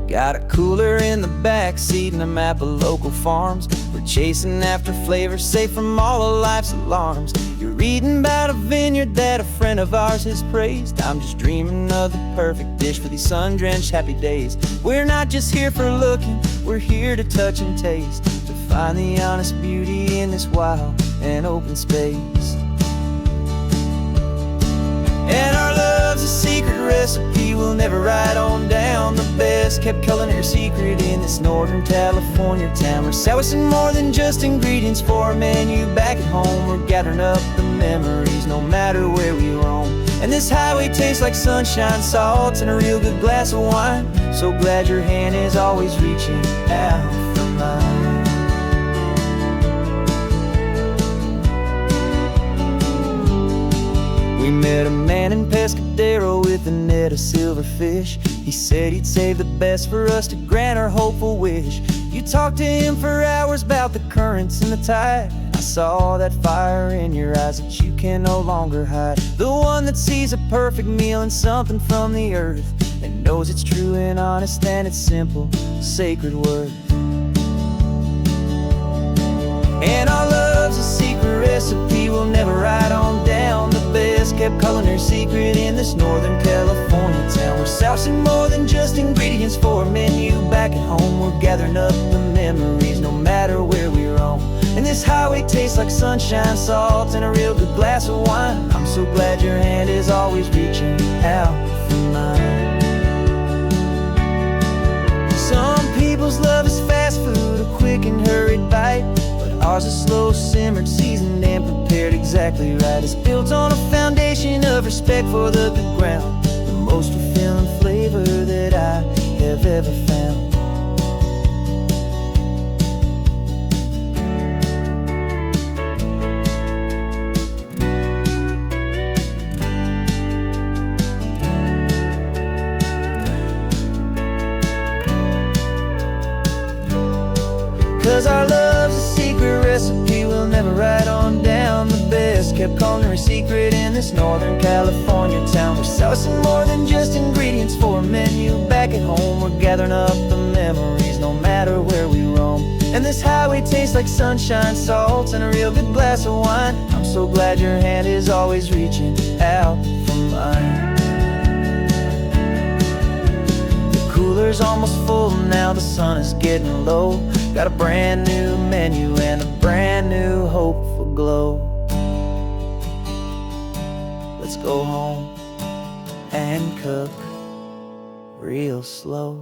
Got a cooler in the back seat and a map of local farms. We're chasing after flavors safe from all of life's alarms. You're reading about a vineyard that a friend of ours has praised. I'm just dreaming of the perfect dish for these sun-drenched happy days. We're not just here for looking, we're here to touch and taste, to find the honest beauty in this wild and open space. And our love's a secret recipe we'll never write on down. The best kept culinary secret in this Northern California town. We're selling more than just ingredients for a menu back at home. We're gathering up the memories no matter where we roam. And this highway tastes like sunshine, salt, and a real good glass of wine. So glad your hand is always reaching out for mine. We met a man in Pescadero with a net of silverfish. He said he'd save the best for us to grant our hopeful wish. You talked to him for hours about the currents and the tide. I saw that fire in your eyes that you can no longer hide. The one that sees a perfect meal in something from the earth, and knows it's true and honest and it's simple, sacred worth. And our love's a secret recipe we'll never write on down. The best kept culinary secret in this Northern California town. We're sourcing more than just ingredients for a menu back at home. We're gathering up the memories no matter where we roam. And this highway tastes like sunshine, salt, and a real good glass of wine. I'm so glad your hand is always reaching out for mine. Some people's love is fast food, a quick and hurried bite. Ours is slow simmered, seasoned and prepared exactly right. It's built on a foundation of respect for the good ground, the most fulfilling flavor that I have ever found. 'Cause our love's a secret recipe we'll never write on down. The best kept culinary secret in this Northern California town. We're sourcing more than just ingredients for a menu back at home. We're gathering up the memories no matter where we roam. And this highway tastes like sunshine, salt, and a real good glass of wine. I'm so glad your hand is always reaching out for mine. Cooler's almost full now, the sun is getting low. Got a brand new menu and a brand new hopeful glow. Let's go home and cook real slow.